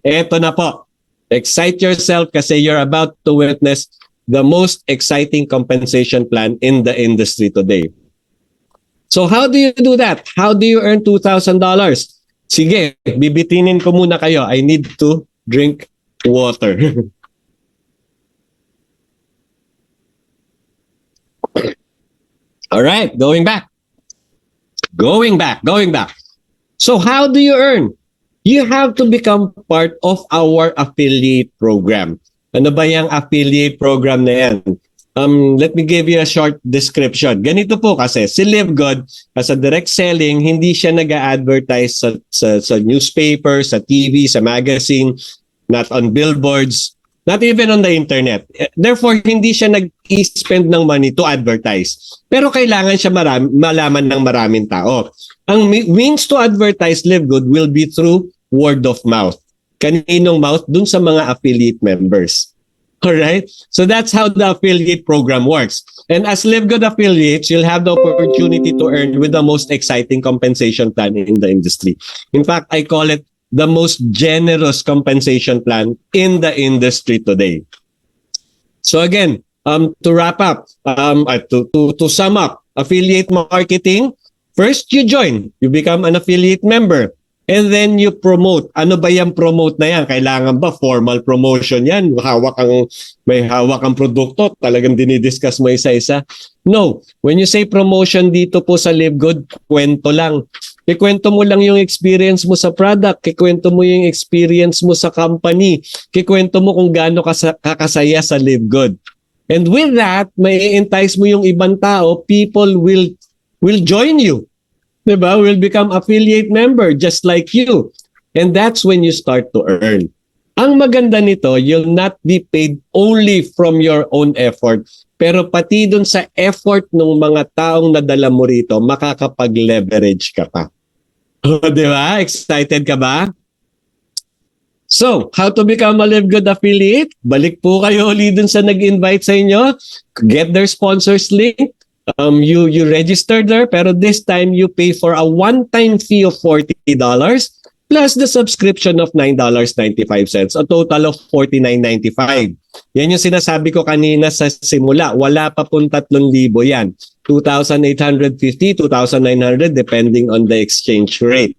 eto na po. Excite yourself kasi you're about to witness the most exciting compensation plan in the industry today. So how do you do that? How do you earn $2,000? Sige, bibitinin ko muna kayo. I need to drink water. All right, going back. So how do you earn? You have to become part of our affiliate program. Ano ba yung affiliate program na yan? Let me give you a short description. Ganito po kasi, si Live Good, as a direct selling, hindi siya nag-a-advertise sa newspaper, sa TV, sa magazine, not on billboards, not even on the internet. Therefore, hindi siya nag-spend ng money to advertise. Pero kailangan siya malaman ng maraming tao. Ang means to advertise Live Good will be through word of mouth. Kaninong mouth? Dun sa mga affiliate members. Alright? So that's how the affiliate program works. And as Live Good affiliates, you'll have the opportunity to earn with the most exciting compensation plan in the industry. In fact, I call it the most generous compensation plan in the industry today. So again, to wrap up, to sum up, affiliate marketing, first you join, you become an affiliate member. And then you promote. Ano ba yung promote na yan? Kailangan ba formal promotion yan? May hawak ang produkto, talagang dinidiscuss mo isa-isa? No. When you say promotion dito po sa Live Good, kwento lang. Kikwento mo lang yung experience mo sa product. Kikwento mo yung experience mo sa company. Kikwento mo kung gaano kakasaya sa Live Good. And with that, may entice mo yung ibang tao, people will join you. Diba? Will become affiliate member just like you. And that's when you start to earn. Ang maganda nito, you'll not be paid only from your own effort, pero pati dun sa effort ng mga taong nadala mo rito, makakapag-leverage ka pa. Diba? Excited ka ba? So, how to become a Live Good affiliate? Balik po kayo ulit dun sa nag-invite sa inyo. Get their sponsors link. You register there, pero this time you pay for a one-time fee of $40 plus the subscription of $9.95, a total of $49.95. Yan yung sinasabi ko kanina sa simula. Wala pa pong 3,000 yan. 2,850, 2,900 depending on the exchange rate.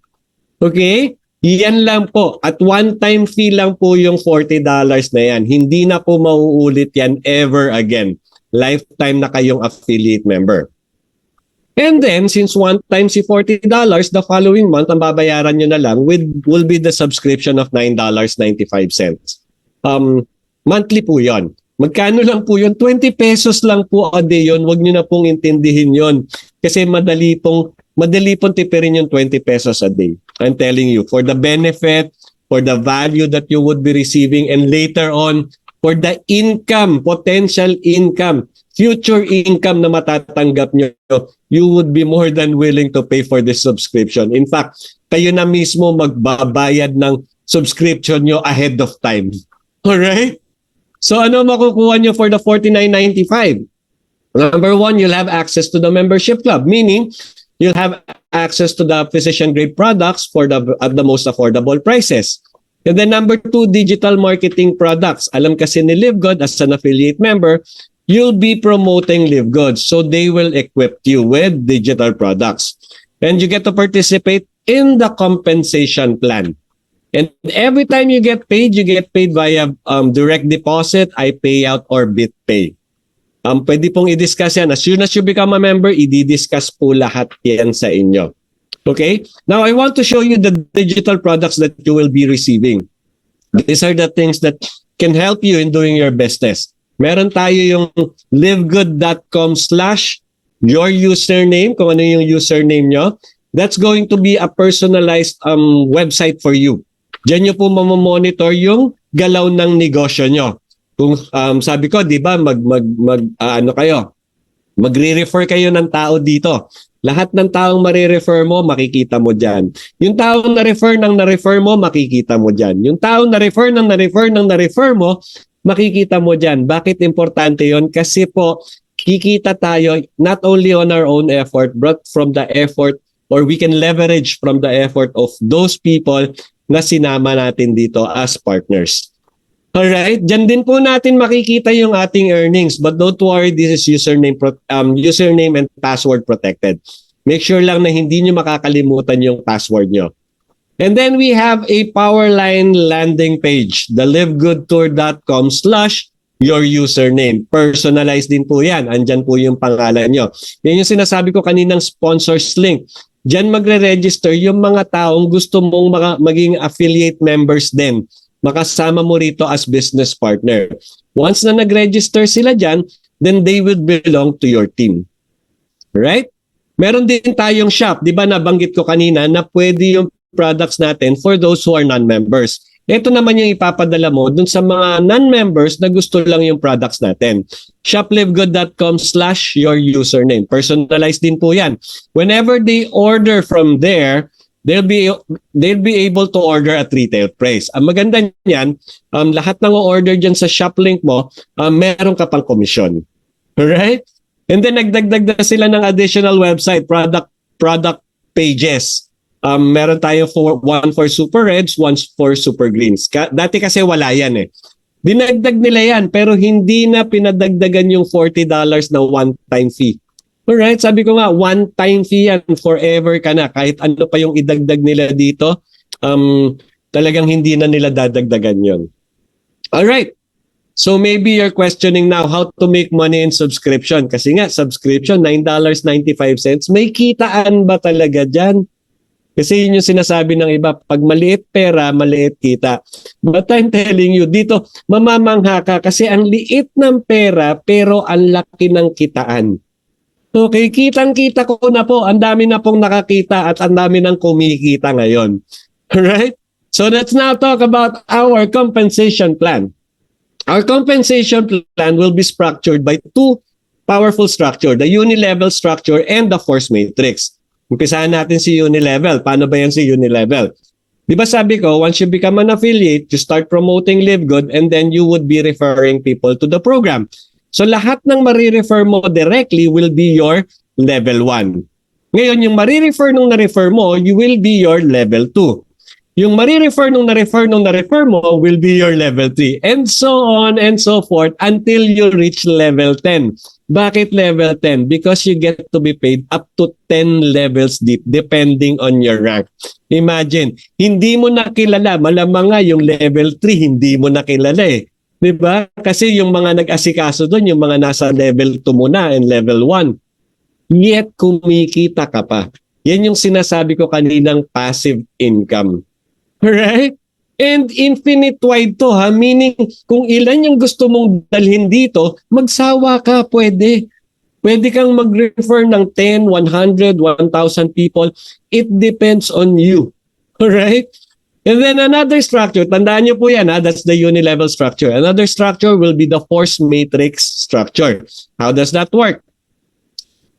Okay? Yan lang po. At one-time fee lang po yung $40 na yan. Hindi na po mauulit yan ever again. Lifetime na kayong affiliate member. And then, since one time si $40, the following month, ang babayaran nyo na lang will be the subscription of $9.95. Monthly po yon. Magkano lang po yun? 20 pesos lang po a day yun. Huwag nyo na pong intindihin yon. Kasi madali pong tipirin yung 20 pesos a day. I'm telling you, for the benefit, for the value that you would be receiving, and later on, for the income, potential income, future income na matatanggap nyo, you would be more than willing to pay for this subscription. In fact, kayo na mismo magbabayad ng subscription nyo ahead of time. Alright? So ano makukuha nyo for the $49.95? Number one, you'll have access to the membership club, meaning you'll have access to the physician-grade products at the most affordable prices. And then number two, digital marketing products. Alam kasi ni Live Good as an affiliate member, you'll be promoting Live Good. So they will equip you with digital products. And you get to participate in the compensation plan. And every time you get paid via direct deposit, iPayout, or BitPay. Pwede pong i-discuss yan. As soon as you become a member, i-discuss po lahat yan sa inyo. Okay? Now, I want to show you the digital products that you will be receiving. These are the things that can help you in doing your business. Meron tayo yung livegood.com/your username, kung ano yung username nyo. That's going to be a personalized website for you. Diyan nyo po mamamonitor yung galaw ng negosyo nyo. Kung sabi ko, 'di ba, magre-refer kayo ng tao dito. Lahat ng taong mare-refer mo, makikita mo diyan. Yung taong na-refer mo, makikita mo diyan. Yung taong na-refer mo, makikita mo diyan. Bakit importante 'yon? Kasi po kikita tayo not only on our own effort but from the effort, or we can leverage from the effort of those people na sinama natin dito as partners. Alright, dyan din po natin makikita yung ating earnings. But don't worry, this is username and password protected. Make sure lang na hindi nyo makakalimutan yung password nyo. And then we have a Powerline landing page, the livegoodtour.com/your username. Personalized din po yan. Andyan po yung pangalan nyo. Yan yung sinasabi ko kaninang sponsors link. Diyan magre-register yung mga taong gusto mong maging affiliate members din. Makasama mo rito as business partner. Once na nag-register sila dyan, then they will belong to your team. Right? Meron din tayong shop. Di ba nabanggit ko kanina na pwede yung products natin for those who are non-members. Ito naman yung ipapadala mo dun sa mga non-members na gusto lang yung products natin. shoplivegood.com/your username. Personalized din po yan. Whenever they order from there, they'll be able to order at retail price. Ang maganda niyan, lahat ng order diyan sa shop link mo, meron ka pang commission. Alright? And then nagdagdag na sila ng additional website, product pages. Meron tayo one for Super Reds, one for Super Greens. Dati kasi wala yan eh. Dinagdag nila yan, pero hindi na pinadagdagan yung $40 na one-time fee. Alright, sabi ko nga, one-time fee yan, forever ka na. Kahit ano pa yung idagdag nila dito, talagang hindi na nila dadagdagan yon. Alright, so maybe you're questioning now how to make money in subscription. Kasi nga, subscription, $9.95. May kitaan ba talaga dyan? Kasi yun yung sinasabi ng iba, pag maliit pera, maliit kita. But I'm telling you, dito, mamamangha ka kasi ang liit ng pera, pero ang laki ng kitaan. Okay, kitang-kita ko na po. Ang dami na pong nakakita at ang dami nang kumikita ngayon. Alright? So let's now talk about our compensation plan. Our compensation plan will be structured by two powerful structure, the unilevel structure and the force matrix. Umpisahan natin si unilevel. Paano ba yan si unilevel? Di ba sabi ko, once you become an affiliate, you start promoting LiveGood and then you would be referring people to the program. So lahat ng marirefer mo directly will be your level 1. Ngayon, yung marirefer nung na-refer mo, you will be your level 2. Yung marirefer nung na-refer mo will be your level 3. And so on and so forth until you reach level 10. Bakit level 10? Because you get to be paid up to 10 levels deep depending on your rank. Imagine, hindi mo nakilala, malamang nga yung level 3 hindi mo nakilala eh. Diba? Kasi yung mga nag-asikaso doon, yung mga nasa level 2 muna and level 1. Yet, kumikita ka pa. Yan yung sinasabi ko kaninang passive income. Right? And infinite wide to ha. Meaning, kung ilan yung gusto mong dalhin dito, magsawa ka, pwede. Pwede kang mag-refer ng 10, 100, 1,000 people. It depends on you. Alright? And then another structure, tandaan nyo po yan ha, that's the unilevel structure. Another structure will be the force matrix structure. How does that work?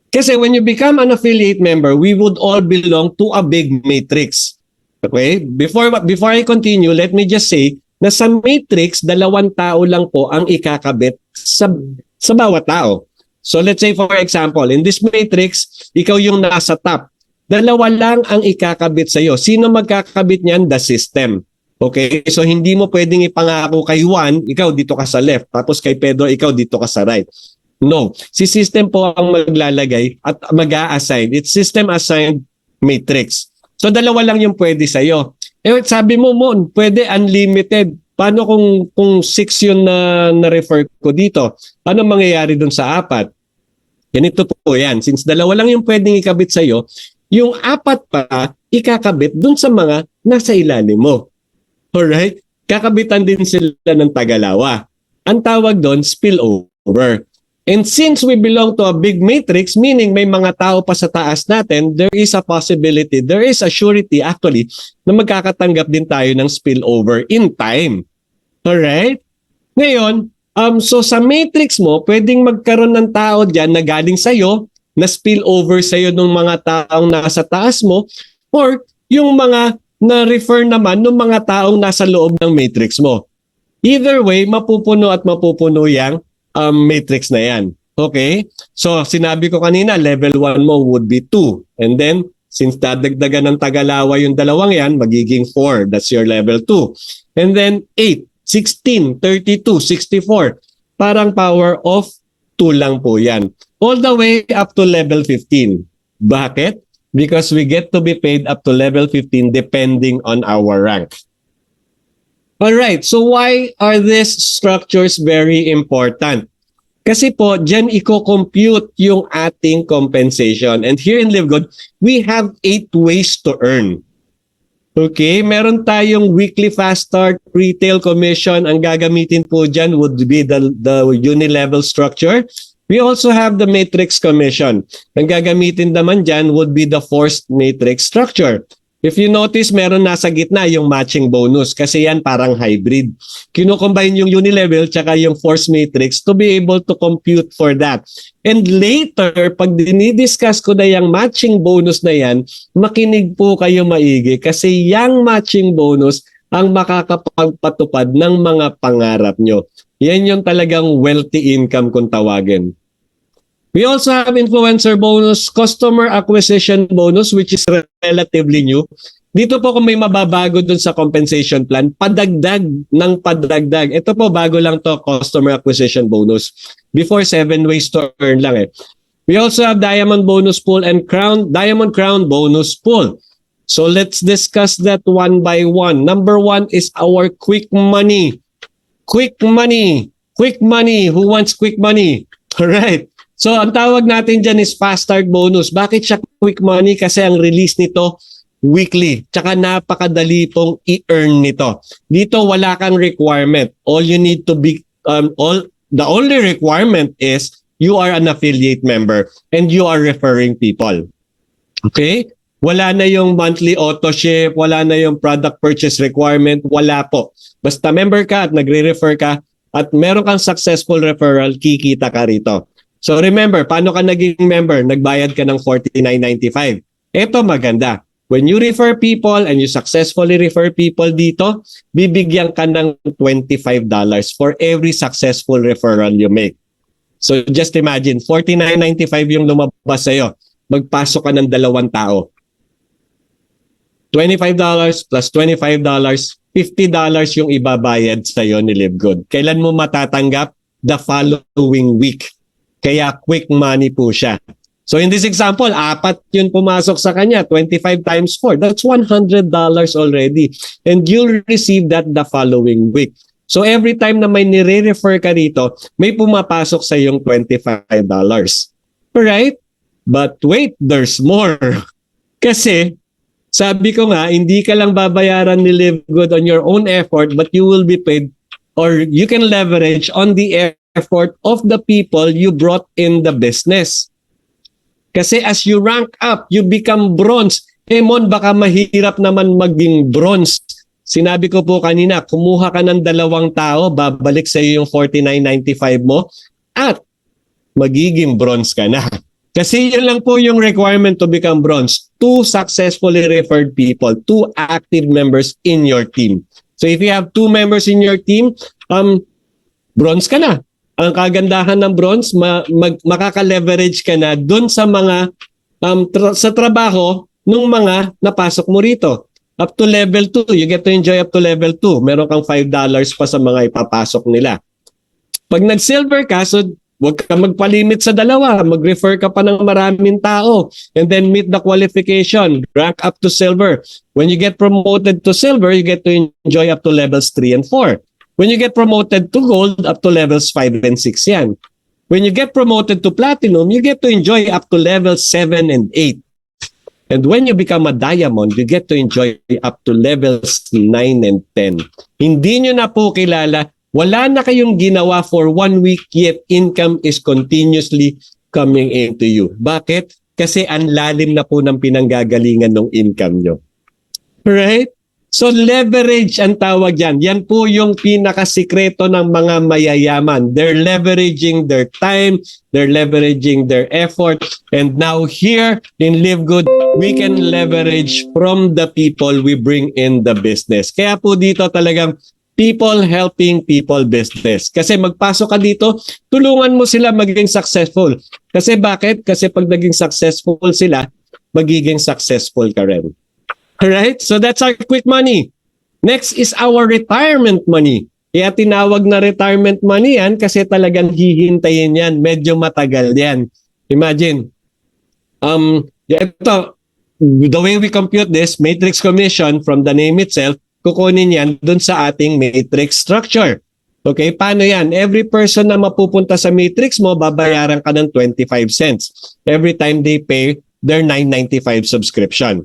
Kasi when you become an affiliate member, we would all belong to a big matrix. Okay? Before I continue, let me just say na sa matrix, 2 tao lang po ang ikakabit sa bawat tao. So let's say for example, in this matrix, ikaw yung nasa top. 2 lang ang ikakabit sa'yo. Sino magkakabit niyan? The system. Okay? So hindi mo pwedeng ipangako kay Juan, ikaw dito ka sa left. Tapos kay Pedro, ikaw dito ka sa right. No. Si system po ang maglalagay at mag-a-assign. It's system assigned matrix. So 2 lang yung pwede sa'yo. Sabi mo, Mon, pwede unlimited. Paano kung 6 yun na refer ko dito? Ano mangyayari dun sa 4? Ganito po yan. Since 2 lang yung pwedeng ikabit sa'yo, yung 4 pa ikakabit dun sa mga nasa ilalim mo. Alright? Kakabitan din sila ng tagalawa. Ang tawag doon, spillover. And since we belong to a big matrix, meaning may mga tao pa sa taas natin, there is a possibility, there is a surety actually, na magkakatanggap din tayo ng spillover in time. Alright? Ngayon, so sa matrix mo, pwedeng magkaroon ng tao dyan na galing sa'yo, na spillover sa'yo ng mga taong nasa taas mo, or yung mga na-refer naman ng mga taong nasa loob ng matrix mo. Either way, mapupuno at mapupuno yung matrix na yan. Okay? So, sinabi ko kanina, level 1 mo would be 2. And then, since dadagdagan ng tagalawa yung 2 yan, magiging 4. That's your level 2. And then, 8, 16, 32, 64. Parang power of 2 lang po yan. All the way up to level 15. Bakit? Because we get to be paid up to level 15 depending on our rank. Alright, so why are these structures very important? Kasi po, dyan i-compute yung ating compensation. And here in LiveGood, we have 8 ways to earn. Okay, meron tayong weekly fast start, retail commission. Ang gagamitin po dyan would be the unilevel structure. We also have the matrix commission. Ang gagamitin naman dyan would be the forced matrix structure. If you notice, meron nasa gitna yung matching bonus kasi yan parang hybrid. Kino-combine yung unilevel tsaka yung force matrix to be able to compute for that. And later, pag dinidiscuss ko na yung matching bonus na yan, makinig po kayo maigi kasi yung matching bonus ang makakapagpatupad ng mga pangarap nyo. Yan yung talagang wealthy income kung tawagin. We also have influencer bonus, customer acquisition bonus, which is relatively new. Dito po kung may mababago dun sa compensation plan, padagdag ng padagdag. Ito po bago lang to, customer acquisition bonus. Before 7 ways to earn lang eh. We also have diamond bonus pool and diamond crown bonus pool. So let's discuss that one by one. Number 1 is our quick money. Quick money. Quick money. Who wants quick money? All right. So, ang tawag natin dyan is fast start bonus. Bakit siya quick money? Kasi ang release nito weekly. Tsaka napakadali pong i-earn nito. Dito wala kang requirement. All you need to be, the only requirement is you are an affiliate member and you are referring people. Okay? Wala na yung monthly auto ship, wala na yung product purchase requirement, wala po. Basta member ka at nagre-refer ka at meron kang successful referral, kikita ka rito. So remember, paano ka naging member? Nagbayad ka ng $49.95. Ito maganda. When you refer people and you successfully refer people dito, bibigyan ka ng $25 for every successful referral you make. So just imagine, $49.95 yung lumabas sa'yo. Magpasok ka ng 2 tao. $25 plus $25, $50 yung ibabayad sa'yo ni LiveGood. Kailan mo matatanggap? The following week. Kaya quick money po siya. So in this example, 4 yun pumasok sa kanya, 25 times 4. That's $100 already. And you'll receive that the following week. So every time na may nire-refer ka dito, may pumapasok sa yung $25. Alright? But wait, there's more. Kasi, sabi ko nga, hindi ka lang babayaran ni LiveGood on your own effort, but you will be paid or you can leverage on the effort of the people you brought in the business. Kasi as you rank up, you become bronze. Mon, baka mahirap naman maging bronze. Sinabi ko po kanina, kumuha ka ng 2 tao, babalik sa iyo yung $49.95 mo, at magiging bronze ka na. Kasi yun lang po yung requirement to become bronze. 2 successfully referred people, 2 active members in your team. So if you have 2 members in your team, bronze ka na. Ang kagandahan ng bronze, makaka-leverage ka na dun sa mga sa trabaho ng mga napasok mo rito. Up to level 2, you get to enjoy up to level 2. Meron kang $5 pa sa mga ipapasok nila. Pag nag-silver ka, so Huwag ka magpalimit sa dalawa. Mag-refer ka pa ng maraming tao. And then meet the qualification. Rank up to silver. When you get promoted to silver, you get to enjoy up to levels 3 and 4. When you get promoted to gold, up to levels 5 and 6 yan. When you get promoted to platinum, you get to enjoy up to levels 7 and 8. And when you become a diamond, you get to enjoy up to levels 9 and 10. Hindi nyo na po kilala, wala na kayong ginawa for 1 week yet income is continuously coming into you. Bakit? Kasi ang lalim na po ng pinanggagalingan ng income nyo. Right? So leverage ang tawag dyan. Yan po yung pinakasikreto ng mga mayayaman. They're leveraging their time, they're leveraging their effort, and now here in Live Good, we can leverage from the people we bring in the business. Kaya po dito talagang people helping people business. Kasi magpasok ka dito, tulungan mo sila maging successful. Kasi bakit? Kasi pag naging successful sila, magiging successful ka rin. Alright? So that's our quick money. Next is our retirement money. Kaya tinawag na retirement money yan kasi talagang hihintayin yan. Medyo matagal yan. Imagine, ito, the way we compute this, matrix commission from the name itself, kukunin yan dun sa ating matrix structure. Okay, paano yan? Every person na mapupunta sa matrix mo, babayaran ka ng 25 cents every time they pay their $9.95 subscription.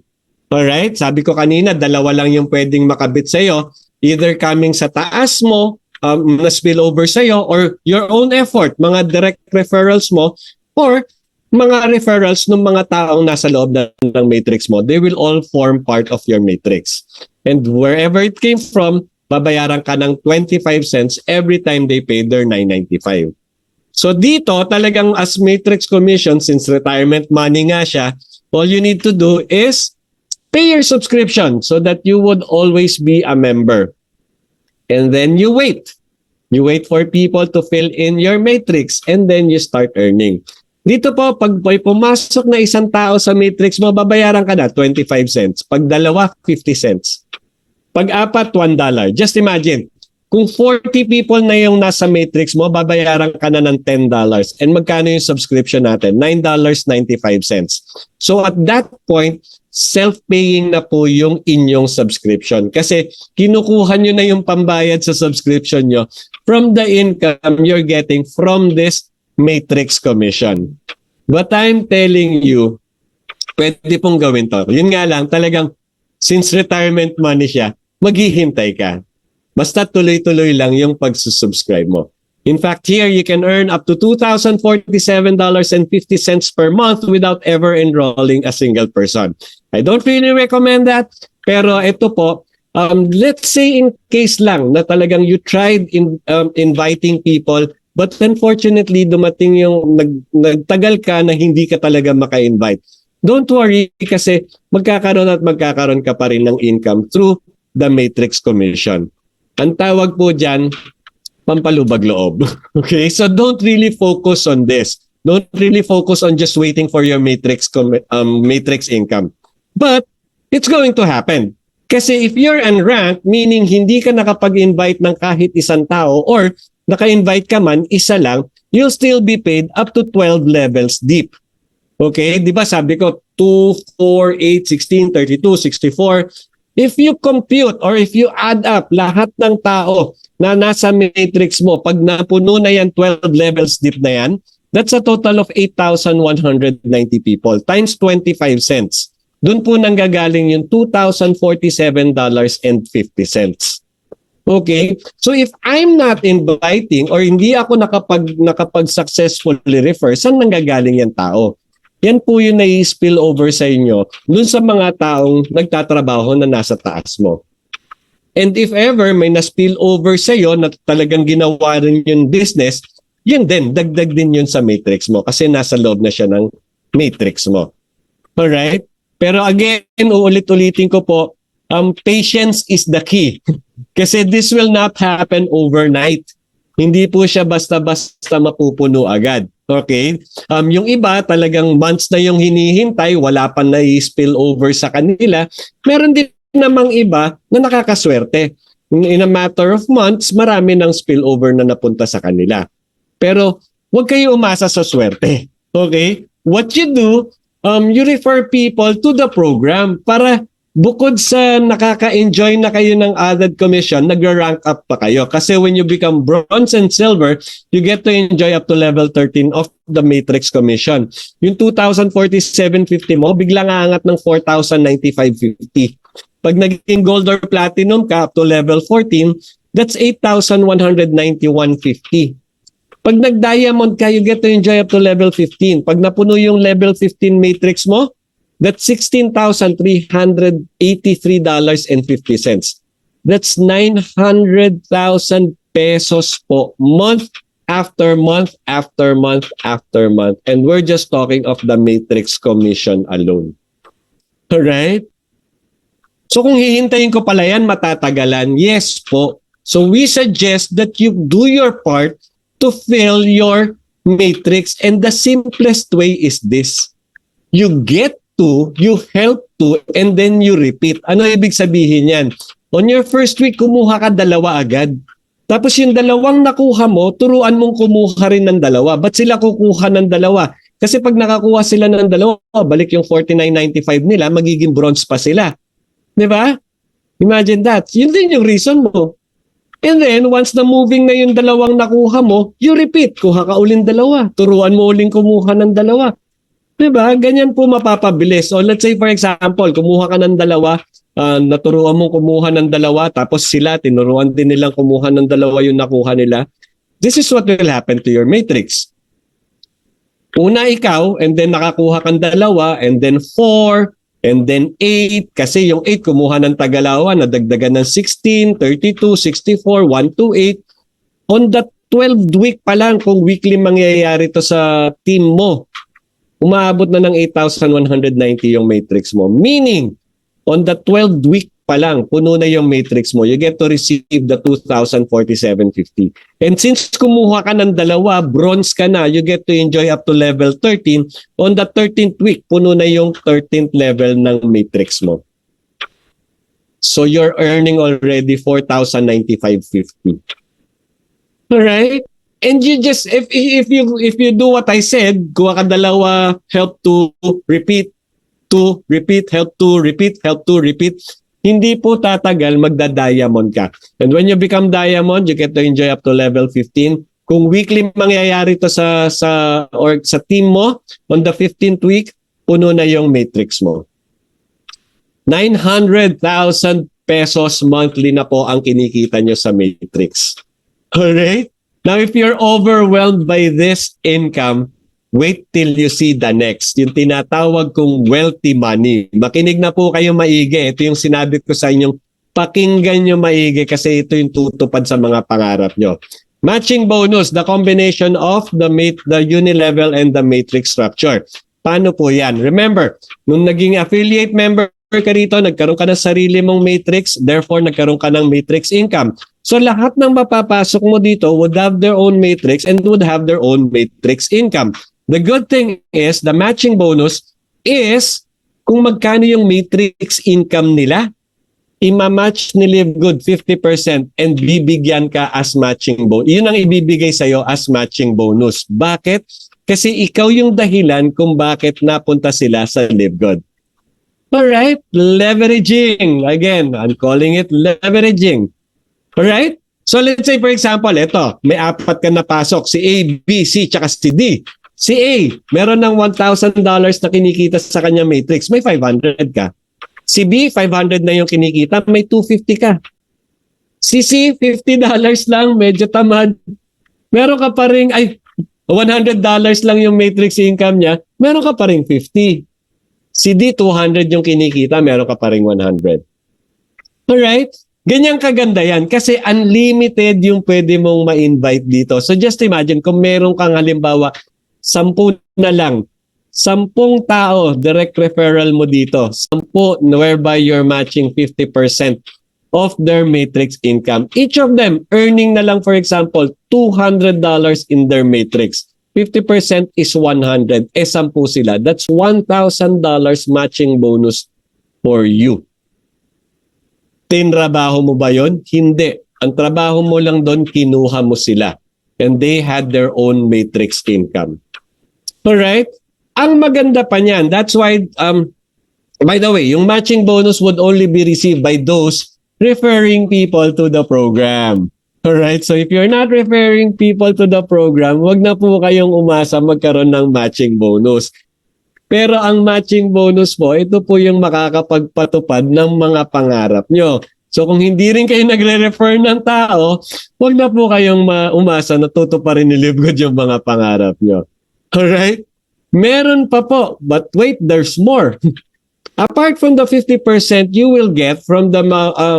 Alright, sabi ko kanina, dalawa lang yung pwedeng makabit sa'yo. Either coming sa taas mo, na spillover sa'yo, or your own effort, mga direct referrals mo, or mga referrals ng mga taong nasa loob ng matrix mo. They will all form part of your matrix. And wherever it came from, babayaran ka ng 25 cents every time they pay their $9.95. So dito, talagang as matrix commission, since retirement money nga siya, all you need to do is pay your subscription so that you would always be a member. And then you wait. You wait for people to fill in your matrix and then you start earning. Dito po, pag pumasok na isang tao sa matrix mo, babayaran ka na 25 cents. Pag dalawa, 50 cents. Pag apat, $1. Just imagine, kung 40 people na yung nasa matrix mo, babayaran ka na ng $10. And magkano yung subscription natin? $9.95. So at that point, self-paying na po yung inyong subscription. Kasi kinukuha nyo na yung pambayad sa subscription nyo from the income you're getting from this matrix commission. But I'm telling you, pwede pong gawin to. Yun nga lang, talagang since retirement money siya, maghihintay ka. Basta tuloy-tuloy lang yung pagsusubscribe mo. In fact, here you can earn up to $2,047.50 per month without ever enrolling a single person. I don't really recommend that, pero ito po, let's say in case lang na talagang you tried inviting people, but unfortunately dumating yung nagtagal ka na hindi ka talaga maka-invite. Don't worry kasi magkakaroon ka pa rin ng income through the matrix commission. Ang tawag po dyan, pampalubag loob. Okay? So don't really focus on this. Don't really focus on just waiting for your matrix income. But it's going to happen. Kasi if you're unranked, meaning hindi ka nakapag-invite ng kahit isang tao or naka-invite ka man, isa lang, you'll still be paid up to 12 levels deep. Okay? Di ba sabi ko, 2, 4, 8, 16, 32, 64. If you compute or if you add up lahat ng tao na nasa matrix mo, pag napuno na yan 12 levels deep na yan, that's a total of 8,190 people times 25 cents. Doon po nanggagaling yung $2,047.50. Okay? So if I'm not inviting or hindi ako nakapag-successfully refer, saan nanggagaling yan tao? Yan po yung nai-spill over sa inyo dun sa mga taong nagtatrabaho na nasa taas mo. And if ever may na-spill over sa iyo na talagang ginawa rin yung business, yun din, dagdag din yun sa matrix mo kasi nasa loob na siya ng matrix mo. Alright? Pero again, uulit-ulitin ko po, patience is the key. Kasi this will not happen overnight. Hindi po siya basta-basta mapupuno agad. Okay? Yung iba talagang months na yung hinihintay, wala pa na-spill over sa kanila. Meron din namang iba na nakakaswerte. In a matter of months, marami ng spillover na napunta sa kanila. Pero huwag kayo umasa sa swerte. Okay? What you do, you refer people to the program para bukod sa nakaka-enjoy na kayo ng added commission, nag-rank up pa kayo. Kasi when you become bronze and silver, you get to enjoy up to level 13 of the matrix commission. Yung 2,047.50 mo, biglang aangat ng 4,095.50. Pag naging gold or platinum ka up to level 14, that's 8,191.50. Pag nag-diamond ka, you get to enjoy up to level 15. Pag napuno yung level 15 matrix mo, that's $16,383.50. That's 900,000 pesos po, month after month after month after month. And we're just talking of the matrix commission alone. Alright? So kung hihintayin ko pala yan, matatagalan. Yes po. So we suggest that you do your part to fill your matrix. And the simplest way is this. You get to, you help to, and then you repeat. Ano ibig sabihin yan? On your first week, kumuha ka dalawa agad. Tapos yung dalawang nakuha mo, turuan mong kumuha rin ng dalawa. Ba't sila kukuha ng dalawa? Kasi pag nakakuha sila ng dalawa, balik yung 49.95 nila, magiging bronze pa sila. Di ba? Imagine that. Yun din yung reason mo. And then, once na moving na yung dalawang nakuha mo, you repeat. Kuha ka uling dalawa. Turuan mo uling kumuha ng dalawa. Diba? Ganyan po mapapabilis. So let's say for example, kumuha ka ng dalawa, naturuan mong kumuha ng dalawa, tapos sila, tinuruan din nilang kumuha ng dalawa yung nakuha nila. This is what will happen to your matrix. Una ikaw, and then nakakuha kang dalawa, and then 4, and then 8, kasi yung 8 kumuha ng tagalawa, nadagdagan ng 16, 32, 64, 128. On the 12th week pa lang, kung weekly mangyayari to sa team mo, umaabot na ng 8,190 yung matrix mo. Meaning, on the 12th week pa lang, puno na yung matrix mo. You get to receive the 2,047.50. And since kumuha ka ng dalawa, bronze ka na, you get to enjoy up to level 13. On the 13th week, puno na yung 13th level ng matrix mo. So you're earning already 4,095.50. Alright? And you just, if you do what I said, kuha ka dalawa, help to repeat, help to repeat, hindi po tatagal, magda-diamond ka. And when you become diamond, you get to enjoy up to level 15. Kung weekly mangyayari to sa team mo, on the 15th week, puno na yung matrix mo. 900,000 pesos monthly na po ang kinikita nyo sa matrix. Alright? Now, if you're overwhelmed by this income, wait till you see the next. Yung tinatawag kong wealthy money. Makinig na po kayo maigi. Ito yung sinabi ko sa inyong pakinggan nyo maigi kasi ito yung tutupad sa mga pangarap nyo. Matching bonus, the combination of the unilevel and the matrix structure. Paano po yan? Remember, nung naging affiliate member ka rito, nagkaroon ka ng sarili mong matrix, therefore nagkaroon ka ng matrix income. So lahat ng mapapasok mo dito would have their own matrix and would have their own matrix income. The good thing is, the matching bonus is kung magkano yung matrix income nila, ima-match ni LiveGood 50% and bibigyan ka as matching bonus. Yun ang ibibigay sa'yo as matching bonus. Bakit? Kasi ikaw yung dahilan kung bakit napunta sila sa LiveGood. Alright? Leveraging. Again, I'm calling it leveraging. Alright? So let's say for example, ito, may 4 ka napasok, si A, B, C, tsaka si D. Si A, meron ng $1,000 na kinikita sa kanyang matrix, may 500 ka. Si B, 500 na yung kinikita, may 250 ka. Si C, $50 lang, medyo tamad. Meron ka pa rin, $100 lang yung matrix income niya, meron ka pa rin 50. Si D, 200 yung kinikita, meron ka pa rin 100. Alright? Ganyang kaganda yan kasi unlimited yung pwede mong ma-invite dito. So just imagine kung meron kang halimbawa 10 na lang, 10 tao direct referral mo dito, 10 whereby you're matching 50% of their matrix income. Each of them earning na lang for example $200 in their matrix. 50% is 100. 10 sila. That's $1,000 matching bonus for you. Tinrabaho mo ba yon? Hindi. Ang trabaho mo lang doon, kinuha mo sila. and they had their own matrix income. Alright? Ang maganda pa niyan, that's why, by the way, yung matching bonus would only be received by those referring people to the program. Alright? So if you're not referring people to the program, wag na po kayong umasa magkaroon ng matching bonus. Pero ang matching bonus po, ito po yung makakapagpatupad ng mga pangarap nyo. So kung hindi rin kayo nagre-refer ng tao, wag na po kayong umasa na tutuparin ni Livgood yung mga pangarap nyo. Alright? Meron pa po, but wait, there's more. Apart from the 50% you will get from the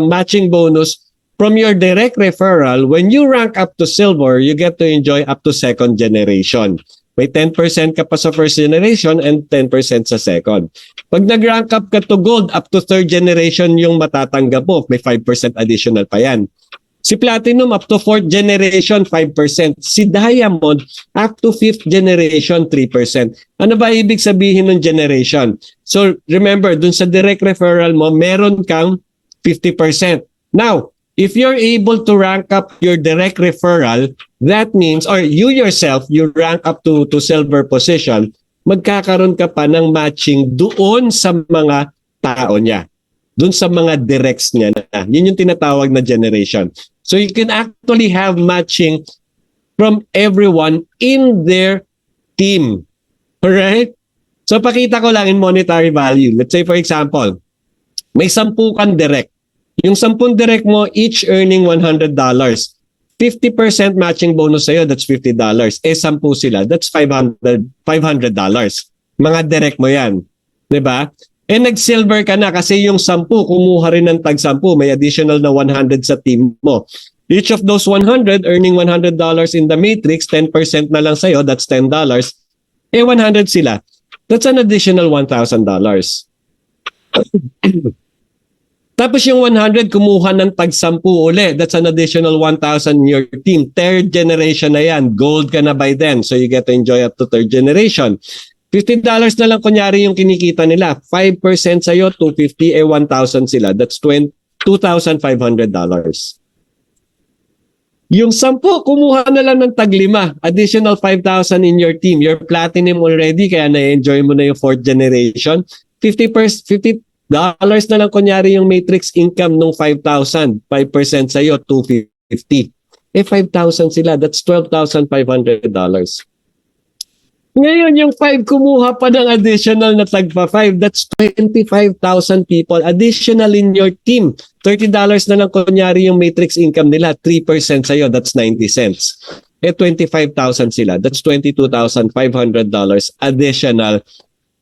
matching bonus from your direct referral, when you rank up to silver, you get to enjoy up to second generation. May 10% ka pa sa first generation and 10% sa second. Pag nag-rank up ka to gold, up to third generation yung matatanggap mo. May 5% additional pa yan. Si Platinum, up to fourth generation, 5%. Si Diamond, up to fifth generation, 3%. Ano ba ibig sabihin ng generation? So, remember, dun sa direct referral mo, meron kang 50%. Now, if you're able to rank up your direct referral, that means, or you yourself, you rank up to silver position, magkakaroon ka pa ng matching doon sa mga tao niya. Doon sa mga directs niya na. Yun yung tinatawag na generation. So you can actually have matching from everyone in their team. Alright? So pakita ko lang in monetary value. Let's say for example, may 10 kang direct. Yung 10 direct mo, each earning $100. 50% matching bonus sa'yo, that's $50. 10 sila, that's $500. Mga direct mo yan. 'Di ba? Nag-silver ka na kasi yung 10, kumuha rin ng tag-10. May additional na 100 sa team mo. Each of those 100, earning $100 in the matrix, 10% na lang sa'yo, that's $10. 100 sila. That's an additional $1,000. Tapos yung 100, kumuha ng tag-10 uli. That's an additional 1,000 in your team. Third generation na yan. Gold ka na by then. So you get to enjoy up to third generation. $50 na lang kunyari yung kinikita nila. 5% sa'yo, $250, 1,000 sila. That's $2,500. Yung 10, kumuha na lang ng tag-5. Additional 5,000 in your team. You're platinum already, kaya na-enjoy mo na yung fourth generation. $50 na lang kunyari yung matrix income nung 5,000. 5% sa'yo, $250. 5,000 sila. That's $12,500. Ngayon, yung 5 kumuha pa ng additional na tagpa 5. That's 25,000 people additional in your team. $30 na lang kunyari yung matrix income nila. 3% sa'yo, that's 90 cents. 25,000 sila. That's $22,500 additional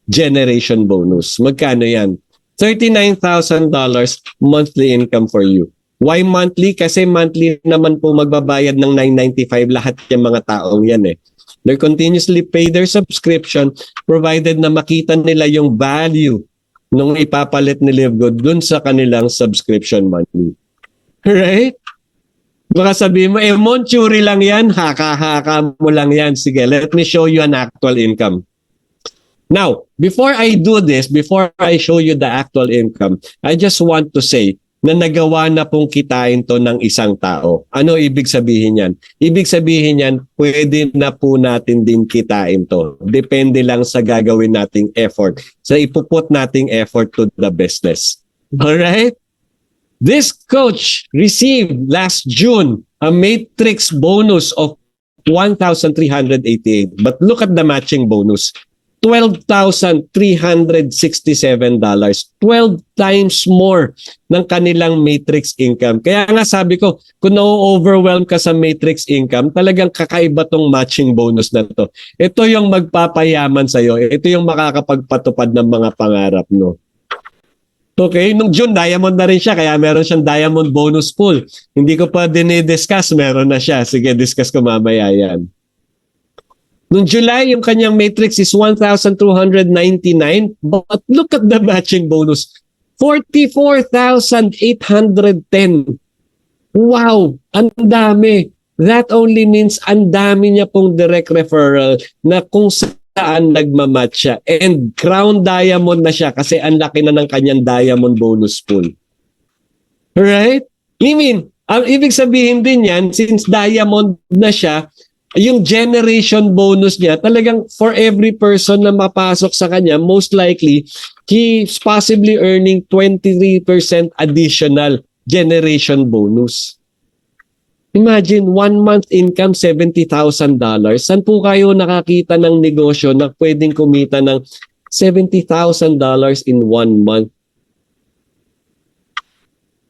generation bonus. Magkano yan? $39,000 monthly income for you. Why monthly? Kasi monthly naman po magbabayad ng $995 lahat yung mga taong yan eh. They continuously pay their subscription provided na makita nila yung value nung ipapalit ni Livgood dun sa kanilang subscription monthly. Right? Baka sabihin mo, Monchuri lang yan, haka-haka mo lang yan. Sige, let me show you an actual income. Now, before I do this, before I show you the actual income, I just want to say na nagawa na pong kitain to ng isang tao. Ano ibig sabihin yan? Ibig sabihin yan, pwede na po natin din kitain to. Depende lang sa gagawin nating effort. Sa ipuput nating effort to the business. Alright? This coach received last June a matrix bonus of $1,388. But look at the matching bonus. $12,367. 12 times more ng kanilang matrix income. Kaya nga sabi ko, kung na-overwhelm ka sa matrix income, talagang kakaiba tong matching bonus na to. Ito yung magpapayaman sa'yo. Ito yung makakapagpatupad ng mga pangarap mo. Okay, nung June, diamond na rin siya, kaya meron siyang diamond bonus pool. Hindi ko pa dinidiscuss, meron na siya. Sige, discuss ko mamaya yan. Noong July, yung kanyang matrix is 1,299. But look at the matching bonus. 44,810. Wow! Ang dami. That only means ang dami niya pong direct referral na kung saan nagmamatch siya. And crown diamond na siya kasi ang laki na ng kanyang diamond bonus pool. Alright? I mean, ang ibig sabihin din yan, since diamond na siya, yung generation bonus niya, talagang for every person na mapasok sa kanya, most likely, he's possibly earning 23% additional generation bonus. Imagine, 1 month income, $70,000. Saan po kayo nakakita ng negosyo na pwedeng kumita ng $70,000 in 1 month?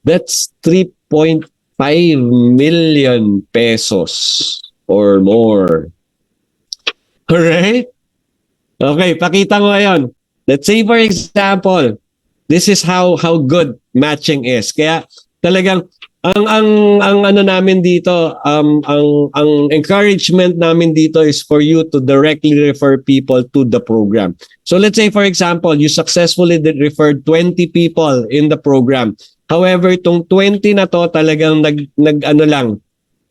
That's 3.5 million pesos or more. Alright? Okay, pakita ko ngayon. Let's say for example, this is how good matching is. Kaya talagang ang ano namin dito, ang encouragement namin dito is for you to directly refer people to the program. So let's say for example, you successfully referred 20 people in the program. However, itong 20 na to talagang nag-ano lang,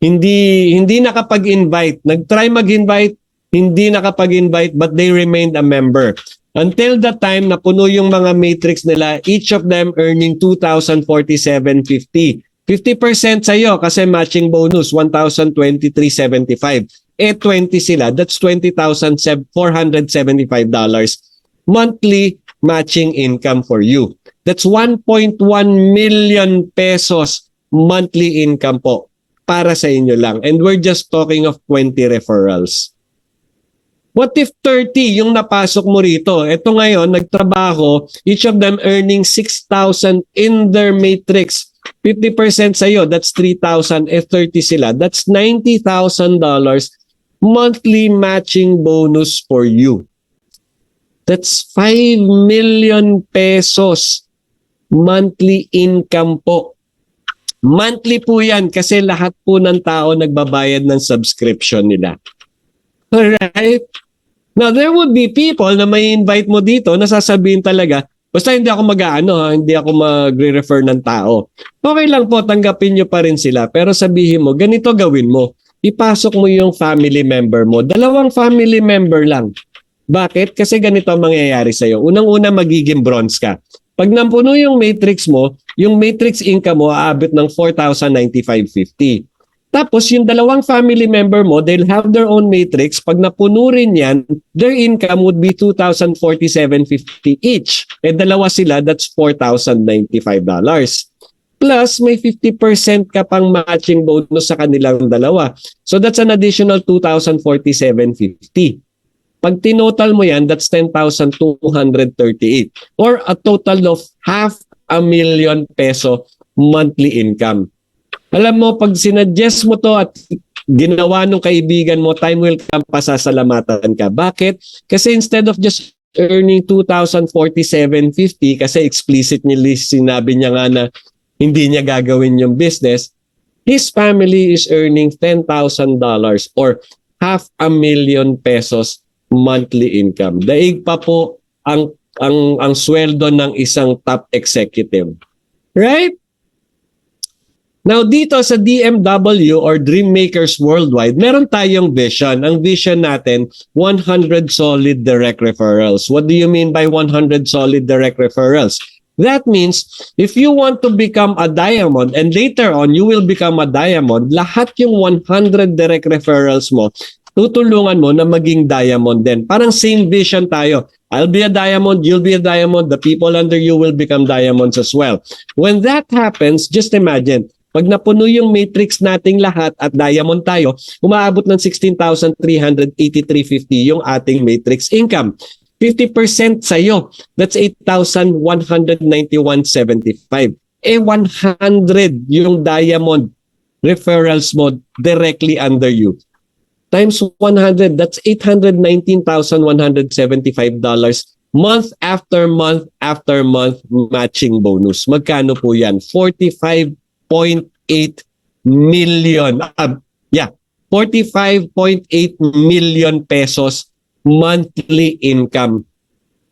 hindi nakapag-invite. Nag-try mag-invite, hindi nakapag-invite, but they remained a member. Until the time na puno yung mga matrix nila, each of them earning 2,047.50. 50% sa'yo kasi matching bonus, 1,023.75. 20 sila, that's $20,475 monthly matching income for you. That's 1.1 million pesos monthly income po para sa inyo lang. And we're just talking of 20 referrals. What if 30 yung napasok mo rito? Ito ngayon, nagtrabaho, each of them earning 6,000 in their matrix. 50% sa'yo, that's 3,000. If 30 sila, that's $90,000 monthly matching bonus for you. That's 5 million pesos monthly income po. Monthly po yan kasi lahat po ng tao nagbabayad ng subscription nila. Alright? Now, there would be people na may invite mo dito na sasabihin talaga, basta hindi ako hindi ako magre-refer ng tao. Okay lang po, tanggapin nyo pa rin sila. Pero sabihin mo, ganito gawin mo. Ipasok mo yung family member mo. 2 family member lang. Bakit? Kasi ganito ang mangyayari sa'yo. Unang-una, magiging bronze ka. Pag napuno yung matrix mo, yung matrix income mo aabot ng 4,095.50. Tapos yung 2 family member mo, they'll have their own matrix. Pag napuno rin yan, their income would be 2,047.50 each. 2 sila, that's $4,095. Plus, may 50% ka pang matching bonus sa kanilang 2. So that's an additional 2,047.50. Pag tinotal mo yan, that's 10,238 or a total of 500,000 peso monthly income. Alam mo, pag sinuggest mo to at ginawa ng kaibigan mo, time will come, pasasalamatan ka. Bakit? Kasi instead of just earning 2,047.50 kasi explicitly sinabi niya nga na hindi niya gagawin yung business, his family is earning $10,000 or 500,000 pesos monthly income. Daig pa po ang sweldo ng isang top executive. Right? Now dito sa DMW or Dream Makers Worldwide, meron tayong vision. Ang vision natin, 100 solid direct referrals. What do you mean by 100 solid direct referrals? That means if you want to become a diamond and later on you will become a diamond, lahat yung 100 direct referrals mo, tutulungan mo na maging diamond din. Parang same vision tayo. I'll be a diamond, you'll be a diamond, the people under you will become diamonds as well. When that happens, just imagine, pag napuno yung matrix nating lahat at diamond tayo, umaabot ng 16,383.50 yung ating matrix income. 50% sa'yo, that's 8,191.75. 100 yung diamond referrals mo directly under you. Times 100, that's $819,175 month after month after month matching bonus. Magkano po yan? 45.8 million. 45.8 million pesos monthly income.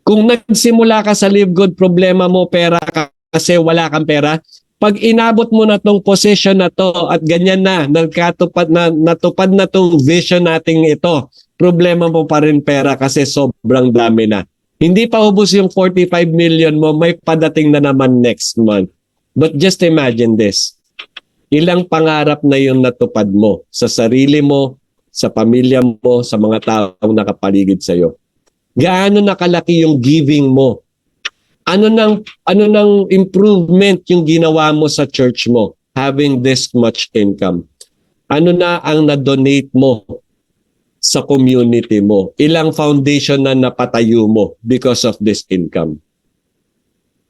Kung nagsimula ka sa Live Good, problema mo pera ka kasi wala kang pera, pag inabot mo na tong position na to at ganyan na, natupad na tong vision nating ito, problema mo pa rin pera kasi sobrang dami na. Hindi pa ubos yung 45 million mo, may padating na naman next month. But just imagine this. Ilang pangarap na yung natupad mo sa sarili mo, sa pamilya mo, sa mga taong nakapaligid sa iyo? Gaano nakalaki yung giving mo? Ano nang improvement yung ginawa mo sa church mo having this much income? Ano na ang na-donate mo sa community mo? Ilang foundation na napatayo mo because of this income?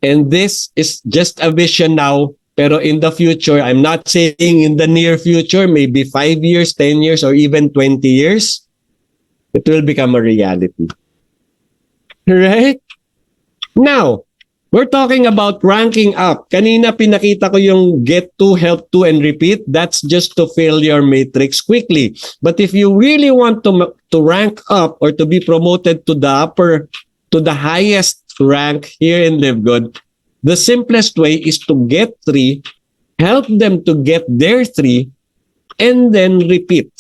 And this is just a vision now, pero in the future, I'm not saying in the near future, maybe 5 years, 10 years, or even 20 years, it will become a reality. Right? Now, we're talking about ranking up. Kanina pinakita ko yung get to, help to, and repeat. That's just to fill your matrix quickly. But if you really want to rank up or to be promoted to the highest rank here in Live Good, the simplest way is to get 3, help them to get their 3, and then repeat.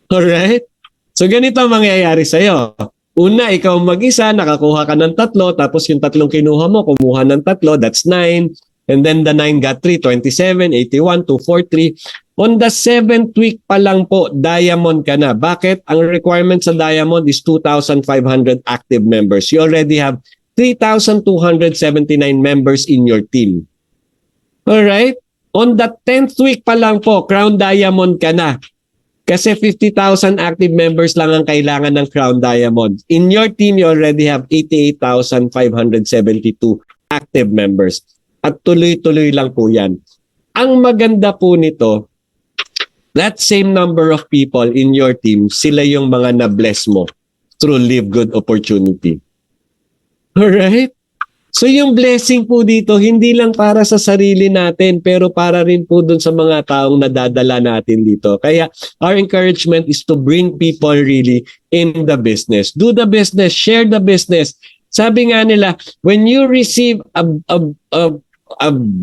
Alright? So ganito ang mangyayari sa'yo. Una, ikaw mag-isa, nakakuha ka ng 3, tapos yung 3 kinuha mo, kumuha ng 3, that's 9. And then the 9 got 3, 27, 81, 243. On the 7th week pa lang po, diamond ka na. Bakit? Ang requirement sa diamond is 2,500 active members. You already have 3,279 members in your team. Alright? On the 10th week pa lang po, crown diamond ka na. Kasi 50,000 active members lang ang kailangan ng Crown Diamond. In your team, you already have 88,572 active members. At tuloy-tuloy lang po yan. Ang maganda po nito, that same number of people in your team, sila yung mga na-bless mo through Live Good opportunity. Alright? So yung blessing po dito, hindi lang para sa sarili natin, pero para rin po dun sa mga taong nadadala natin dito. Kaya our encouragement is to bring people really in the business. Do the business, share the business. Sabi nga nila, when you receive a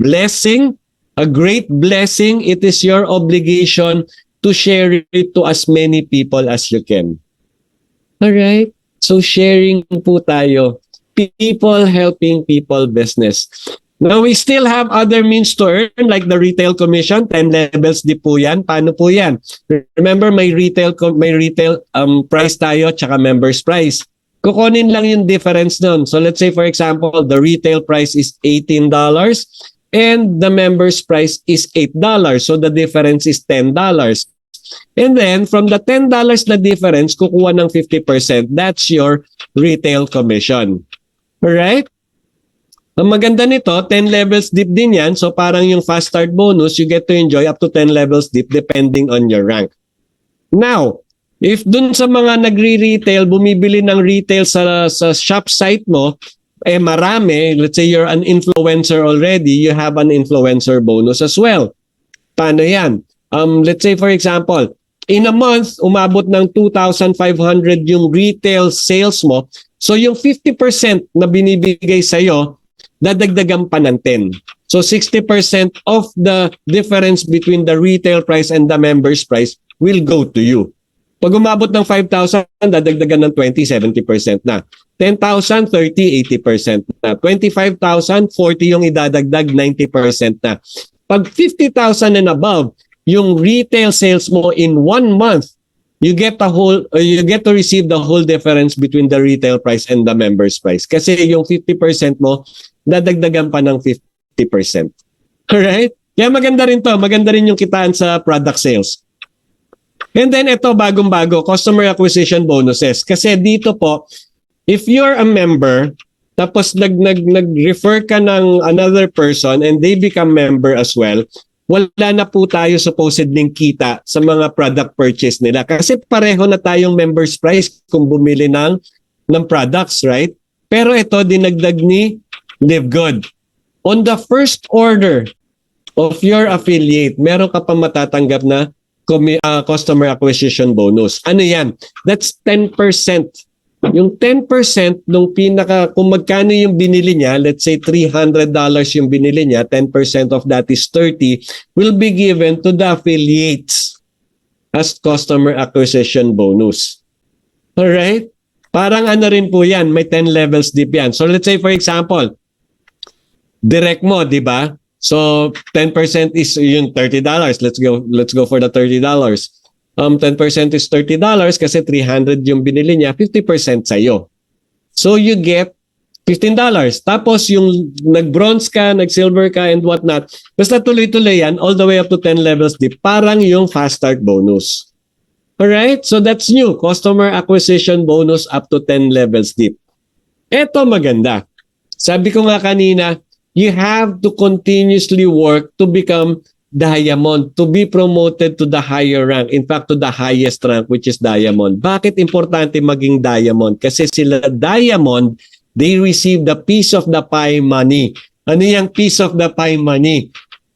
blessing, a great blessing, it is your obligation to share it to as many people as you can. Alright? So sharing po tayo. People helping people business. Now, we still have other means to earn like the retail commission, 10 levels di po yan. Paano po yan? Remember, may retail price tayo tsaka members price. Kukunin lang yung difference nun. So let's say, for example, the retail price is $18 and the members price is $8. So the difference is $10. And then, from the $10 na difference, kukuha ng 50%. That's your retail commission. Alright? Ang maganda nito, 10 levels deep din yan. So parang yung fast start bonus, you get to enjoy up to 10 levels deep depending on your rank. Now, if dun sa mga nagre-retail, bumibili ng retail sa shop site mo, marami, let's say you're an influencer already, you have an influencer bonus as well. Paano yan? Let's say for example, in a month, umabot ng 2,500 yung retail sales mo. So yung 50% na binibigay sa'yo, dadagdagan pa ng 10. So 60% of the difference between the retail price and the members price will go to you. Pag umabot ng 5,000, dadagdagan ng 20, 70% na. 10,000, 30, 80% na. 25,000, 40 yung idadagdag, 90% na. Pag 50,000 and above, yung retail sales mo in 1 month, you get to receive the whole difference between the retail price and the members price. Kasi yung 50% mo, dadagdagan pa ng 50%. Alright? Kaya maganda rin to. Maganda rin yung kitaan sa product sales. And then ito, bagong-bago, customer acquisition bonuses. Kasi dito po, if you're a member, tapos nag-refer ka ng another person and they become member as well, wala na po tayo supposedly kita sa mga product purchase nila. Kasi pareho na tayong members price kung bumili ng products, right? Pero ito, dinagdag ni Live Good. On the first order of your affiliate, meron ka pa matatanggap na customer acquisition bonus. Ano yan? That's 10%. Yung 10% nung kung magkano yung binili niya, let's say $300 yung binili niya, 10% of that is 30, will be given to the affiliates as customer acquisition bonus. Alright? Parang ano rin po yan, may 10 levels deep yan. So let's say for example, direct mo, di ba? So 10% is yung $30. Let's go for the $30. 10% is $30 kasi 300 yung binili niya, 50% sa'yo. So you get $15. Tapos yung nag-bronze ka, nag-silver ka, and whatnot, basta tuloy-tuloy yan, all the way up to 10 levels deep, parang yung fast start bonus. Alright? So that's new. Customer acquisition bonus up to 10 levels deep. Eto maganda. Sabi ko nga kanina, you have to continuously work to become diamond, to be promoted to the higher rank. In fact, to the highest rank, which is diamond. Bakit importante maging diamond? Kasi sila diamond, they receive the piece of the pie money. Ano yung piece of the pie money?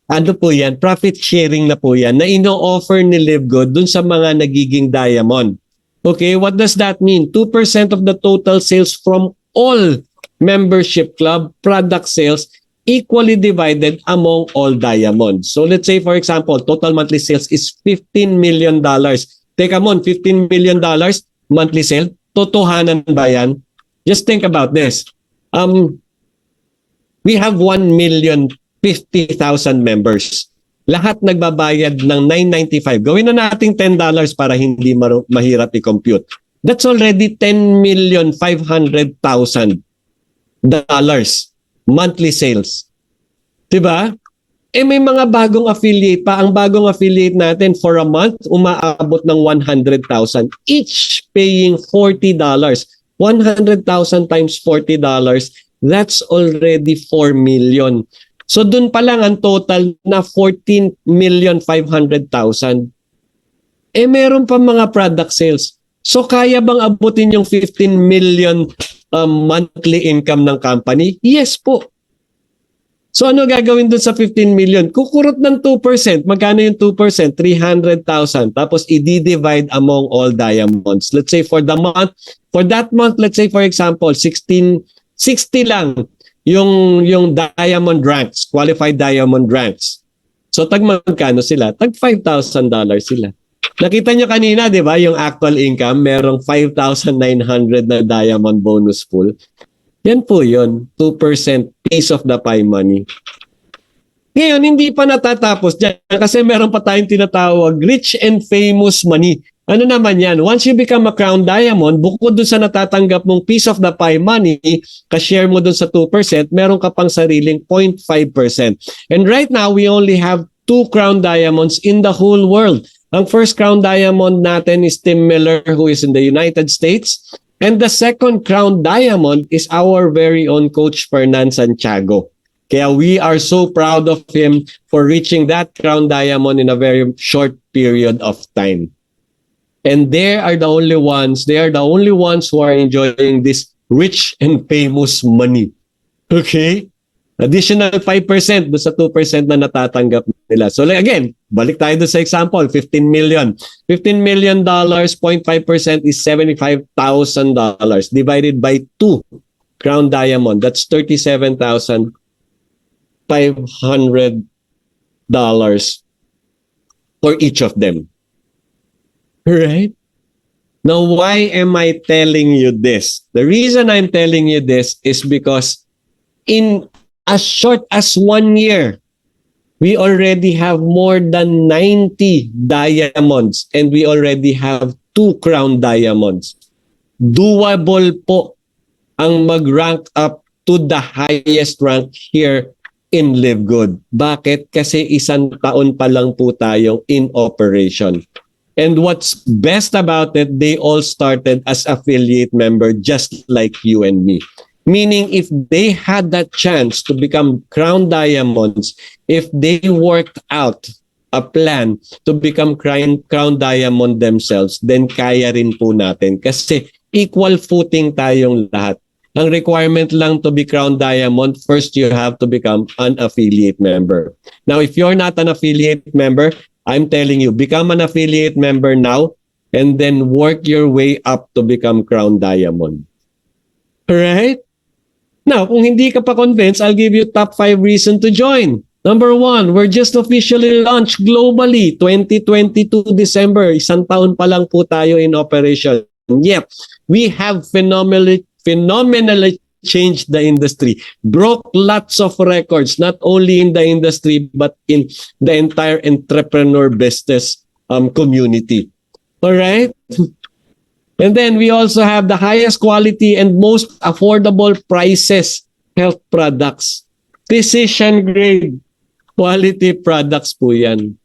Ano po yan? Profit sharing na po yan na ino-offer ni LiveGood dun sa mga nagiging diamond. Okay, what does that mean? 2% of the total sales from all membership club product sales equally divided among all diamonds. So let's say, for example, total monthly sales is $15 million. Teka mon, $15 million monthly sale? Totohanan ba yan? Just think about this. We have 1,050,000 members. Lahat nagbabayad ng $9.95. Gawin na natin $10 para hindi mahirap i-compute. That's already $10,500,000 monthly sales. Diba? Eh may mga bagong affiliate pa. Ang bagong affiliate natin for a month, umaabot ng $100,000. Each paying $40. 100,000 times $40, that's already 4 million. So dun pa lang ang total na 14,500,000. Eh meron pa mga product sales. So kaya bang abutin yung 15 million monthly income ng company? Yes po. So ano gagawin dun sa 15 million? Kukurot ng 2%. Magkano yung 2%? 300,000. Tapos i-divide among all diamonds. Let's say for the month, for that month, let's say for example, 60 lang yung diamond ranks, qualified diamond ranks. So tag magkano sila? Tag $5,000 sila. Nakita nyo kanina, di ba, yung actual income, merong 5,900 na diamond bonus pool. Yan po yun, 2% piece of the pie money. Ngayon, hindi pa natatapos dyan kasi meron pa tayong tinatawag rich and famous money. Ano naman yan? Once you become a crown diamond, bukod dun sa natatanggap mong piece of the pie money, ka-share mo dun sa 2%, meron ka pang sariling 0.5%. And right now, we only have 2 crown diamonds in the whole world. Ang first crown diamond natin is Tim Miller, who is in the United States. And the second crown diamond is our very own Coach Fernan Santiago. Kaya we are so proud of him for reaching that crown diamond in a very short period of time. And they are the only ones who are enjoying this rich and famous money. Okay? Additional 5% do sa 2% na natatanggap nila. So again, balik tayo do sa example, 15 million. $15 million, 0.5% is $75,000 divided by 2 crown diamond. That's $37,500 for each of them. Right? Now, why am I telling you this? The reason I'm telling you this is because in as short as 1 year, we already have more than 90 diamonds and we already have 2 crown diamonds. Doable po ang mag-rank up to the highest rank here in LiveGood. Bakit? Kasi 1 taon pa lang po tayong in operation. And what's best about it, they all started as affiliate member just like you and me. Meaning if they had that chance to become crown diamonds, if they worked out a plan to become crown diamond themselves, then kaya rin po natin. Kasi equal footing tayong lahat. Ang requirement lang to be crown diamond, first you have to become an affiliate member. Now, if you're not an affiliate member, I'm telling you, become an affiliate member now and then work your way up to become crown diamond. Alright? Now, kung hindi ka pa convinced, I'll give you top 5 reasons to join. Number 1, we're just officially launched globally. 2022 December, 1 taon pa lang po tayo in operation. Yep, we have phenomenally changed the industry. Broke lots of records, not only in the industry, but in the entire entrepreneur business community. All right? And then we also have the highest quality and most affordable prices health products. Physician grade quality products po yan.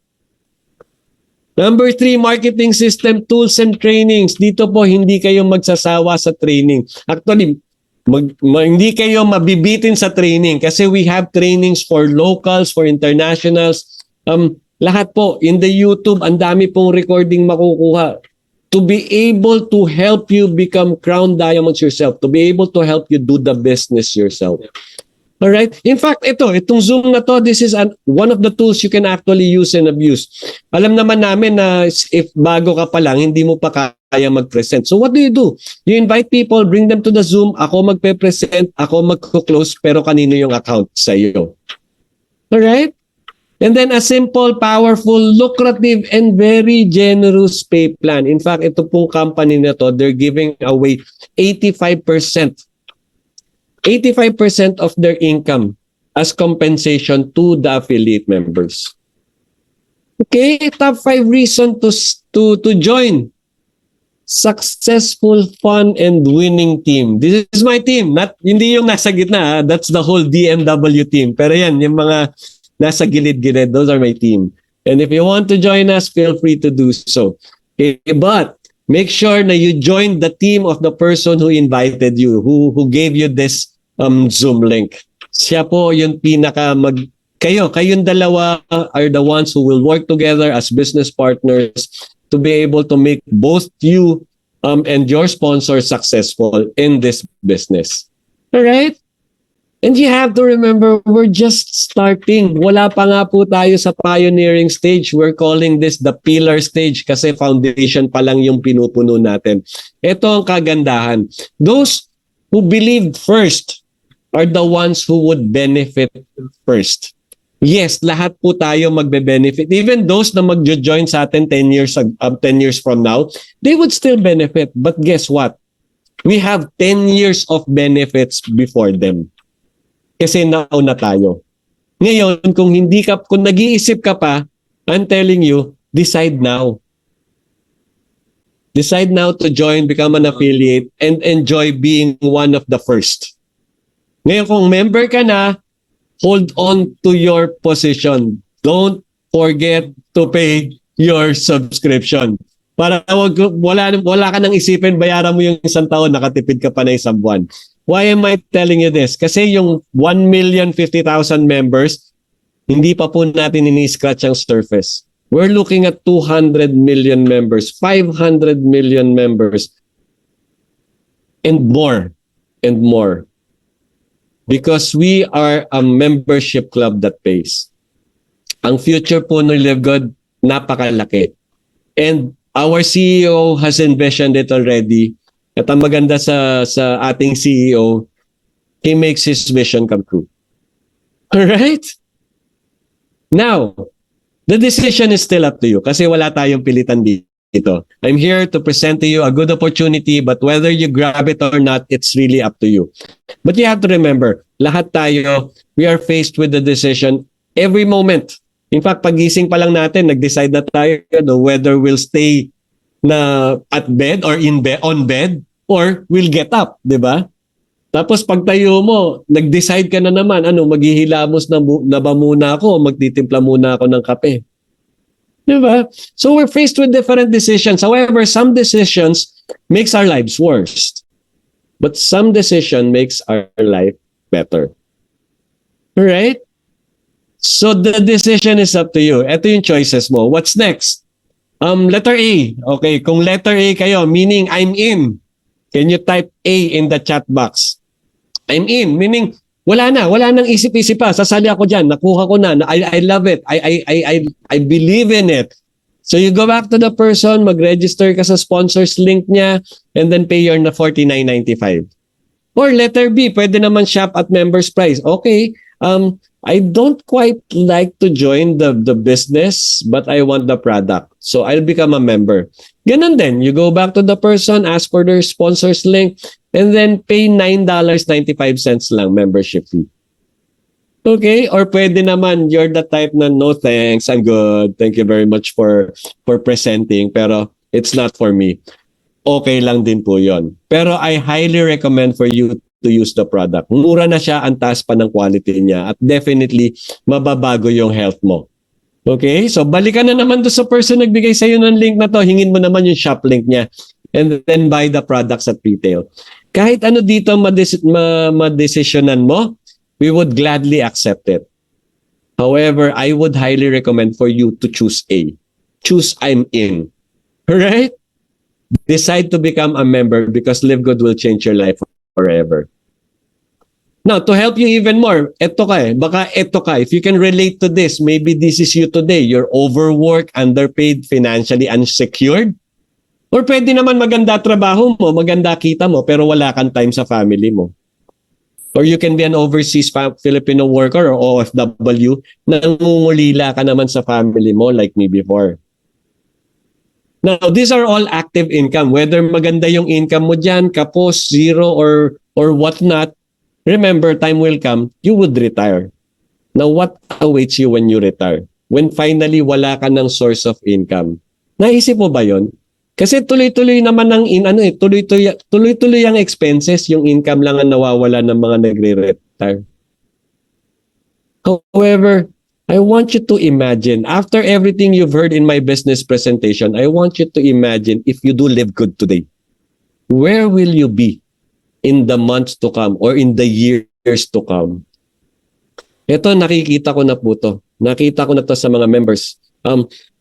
Number 3, marketing system, tools and trainings. Dito po hindi kayo magsasawa sa training. Actually, hindi kayo mabibitin sa training kasi we have trainings for locals, for internationals. Lahat po, in the YouTube, ang dami pong recording makukuha. To be able to help you become crown diamonds yourself, to be able to help you do the business yourself. All right? In fact, itong Zoom na to, this is one of the tools you can actually use and abuse. Alam naman namin na if bago ka pa lang, hindi mo pa kaya mag-present. So what do? You invite people, bring them to the Zoom, ako magpe-present, ako magko-close, pero kanino yung account sa iyo. All right? And then a simple, powerful, lucrative, and very generous pay plan. In fact, ito pong company na to, they're giving away 85% of their income as compensation to the affiliate members. Okay, top 5 reason to join successful, fun, and winning team. This is my team. Hindi yung nasa gitna. That's the whole DMW team. Pero yan, yung mga nasa gilid-gilid, those are my team. And if you want to join us, feel free to do so. Okay, but make sure na you join the team of the person who invited you, who gave you this Zoom link. Siya po yung kayong dalawa are the ones who will work together as business partners to be able to make both you and your sponsor successful in this business. All right? And you have to remember, we're just starting. Wala pa nga po tayo sa pioneering stage. We're calling this the pillar stage kasi foundation pa lang yung pinupuno natin. Ito ang kagandahan. Those who believed first are the ones who would benefit first. Yes, lahat po tayo magbe-benefit. Even those na magjo-join sa atin 10 years from now, they would still benefit. But guess what? We have 10 years of benefits before them. Kasi nauna tayo. Ngayon, kung nag-iisip ka pa, I'm telling you, decide now. Decide now to join, become an affiliate, and enjoy being one of the first. Ngayon, kung member ka na, hold on to your position. Don't forget to pay your subscription. Para wala ka nang isipin, bayaran mo yung isang taon, nakatipid ka pa na isang buwan. Why am I telling you this? Kasi yung 1,050,000 members, hindi pa po natin ini-scratch ang surface. We're looking at 200 million members, 500 million members, and more, and more. Because we are a membership club that pays. Ang future po ng Live Good, napakalaki. And our CEO has envisioned it already. At ang maganda sa ating CEO, he makes his vision come true. Alright? Now, the decision is still up to you kasi wala tayong pilitan dito. I'm here to present to you a good opportunity, but whether you grab it or not, it's really up to you. But you have to remember, lahat tayo, we are faced with the decision every moment. In fact, pagising pa lang natin, nag-decide na tayo whether we'll stay na at bed or on bed or we'll get up, di ba? Tapos pagtayo mo, nag-decide ka na naman, maghihilamos na ba muna ako o magtitimpla muna ako ng kape? Di ba? So we're faced with different decisions. However, some decisions makes our lives worse. But some decision makes our life better. Alright? So the decision is up to you. Ito yung choices mo. What's next? Letter A. Okay, kung letter A kayo, meaning I'm in. Can you type A in the chat box? I'm in, meaning wala nang isip-isip pa. Sasali ako diyan, nakuha ko na. I love it. I believe in it. So you go back to the person, mag-register ka sa sponsors link niya, and then pay your na $49.95. Or letter B, pwede naman shop at members price. Okay, I don't quite like to join the business, but I want the product. So I'll become a member. Ganun din, you go back to the person, ask for their sponsors link, and then pay $9.95 lang membership fee. Okay? Or pwede naman, you're the type na, no thanks, I'm good. Thank you very much for presenting. Pero it's not for me. Okay lang din po yon. Pero I highly recommend for you to use the product. Mura na siya, ang taas pa ng quality niya, at definitely mababago yung health mo. Okay? So balikan na naman to sa person nagbigay sa'yo ng link na to. Hingin mo naman yung shop link niya and then buy the products at retail. Kahit ano dito madesisyonan mo, we would gladly accept it. However, I would highly recommend for you to choose A. Choose I'm in. Alright? Decide to become a member because Live Good will change your life forever. Now, to help you even more, baka eto ka, if you can relate to this, maybe this is you today. You're overworked, underpaid, financially unsecured. Or pwede naman maganda trabaho mo, maganda kita mo, pero wala kang time sa family mo. Or you can be an overseas Filipino worker or OFW, nangungulila ka naman sa family mo like me before. Now, these are all active income. Whether maganda yung income mo dyan, kapos, zero, or whatnot, remember, time will come, you would retire. Now, what awaits you when you retire? When finally wala ka ng source of income. Naisip mo ba yon? Kasi tuloy-tuloy naman ang tuloy-tuloy ang expenses, yung income lang ang nawawala ng mga nagre-retire. However, I want you to imagine, after everything you've heard in my business presentation, I want you to imagine if you do live good today. Where will you be in the months to come or in the years to come? Ito, nakikita ko na po to. Nakita ko na to sa mga members.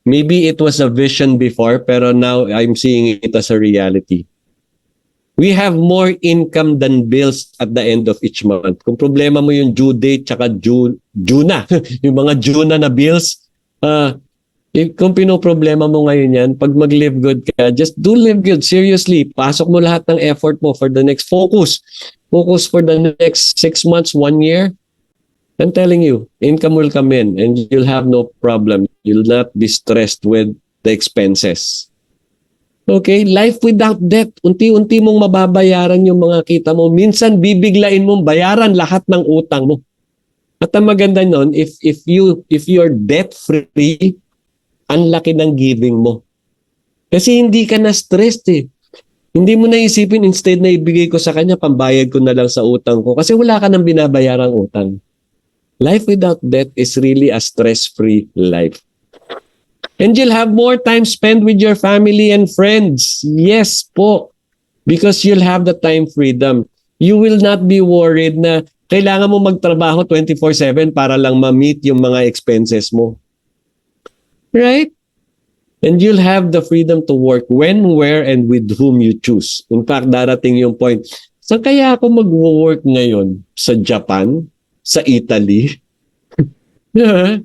Maybe it was a vision before, pero now I'm seeing it as a reality. We have more income than bills at the end of each month. Kung problema mo yung due date tsaka due na, yung mga due na bills, kung pinoproblema mo ngayon yan, pag mag-live good ka, just do live good. Seriously, pasok mo lahat ng effort mo for the next focus. Focus for the next 6 months, 1 year. I'm telling you, income will come in and you'll have no problem. You'll not be stressed with the expenses. Okay, life without debt. Unti-unti mong mababayaran yung mga kita mo. Minsan bibiglain mong bayaran lahat ng utang mo. At ang maganda nun, if you're debt free, ang laki ng giving mo. Kasi hindi ka na stressed eh. Hindi mo naisipin instead na ibigay ko sa kanya, pambayad ko na lang sa utang ko kasi wala ka nang binabayarang utang. Life without debt is really a stress-free life. And you'll have more time spent with your family and friends. Yes po. Because you'll have the time freedom. You will not be worried na kailangan mo magtrabaho 24/7 para lang ma-meet yung mga expenses mo. Right? And you'll have the freedom to work when, where, and with whom you choose. In fact, darating yung point. Saan kaya ako mag-work ngayon? Sa Japan? Sa Italy? Yeah.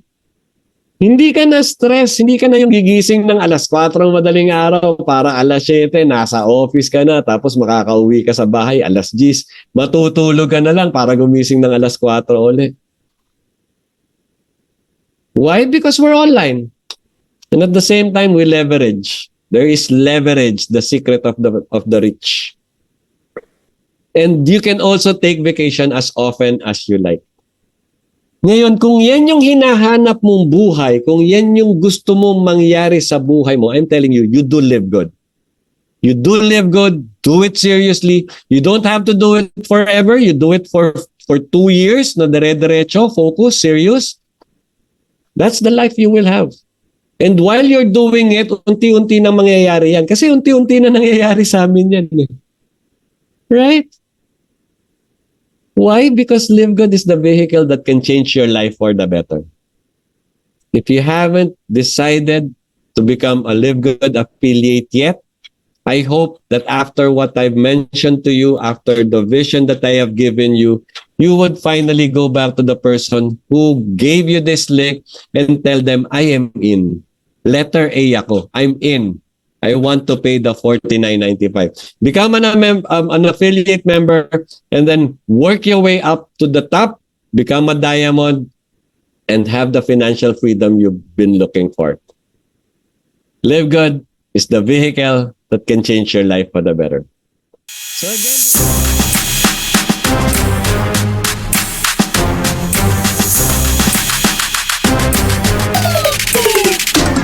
Hindi ka na stress, hindi ka na yung gigising ng alas 4 madaling araw para alas 7, nasa office ka na, tapos makakauwi ka sa bahay alas 10, matutulog ka na lang para gumising ng alas 4 ulit. Why? Because we're online. And at the same time, we leverage. There is leverage, the secret of the rich. And you can also take vacation as often as you like. Ngayon, kung yan yung hinahanap mong buhay, kung yan yung gusto mong mangyari sa buhay mo, I'm telling you, you do live good. You do live good, do it seriously. You don't have to do it forever. You do it for 2 years na dire-diretso, focus, serious. That's the life you will have. And while you're doing it, unti-unti na mangyayari yan. Kasi unti-unti na nangyayari sa amin yan. Right? Why? Because Live Good is the vehicle that can change your life for the better. If you haven't decided to become a Live Good affiliate yet, I hope that after what I've mentioned to you, after the vision that I have given you, you would finally go back to the person who gave you this link and tell them, I am in. Letter A ako. I'm in. I want to pay the $49.95. Become an affiliate member and then work your way up to the top, become a diamond, and have the financial freedom you've been looking for. Live Good is the vehicle that can change your life for the better. So again,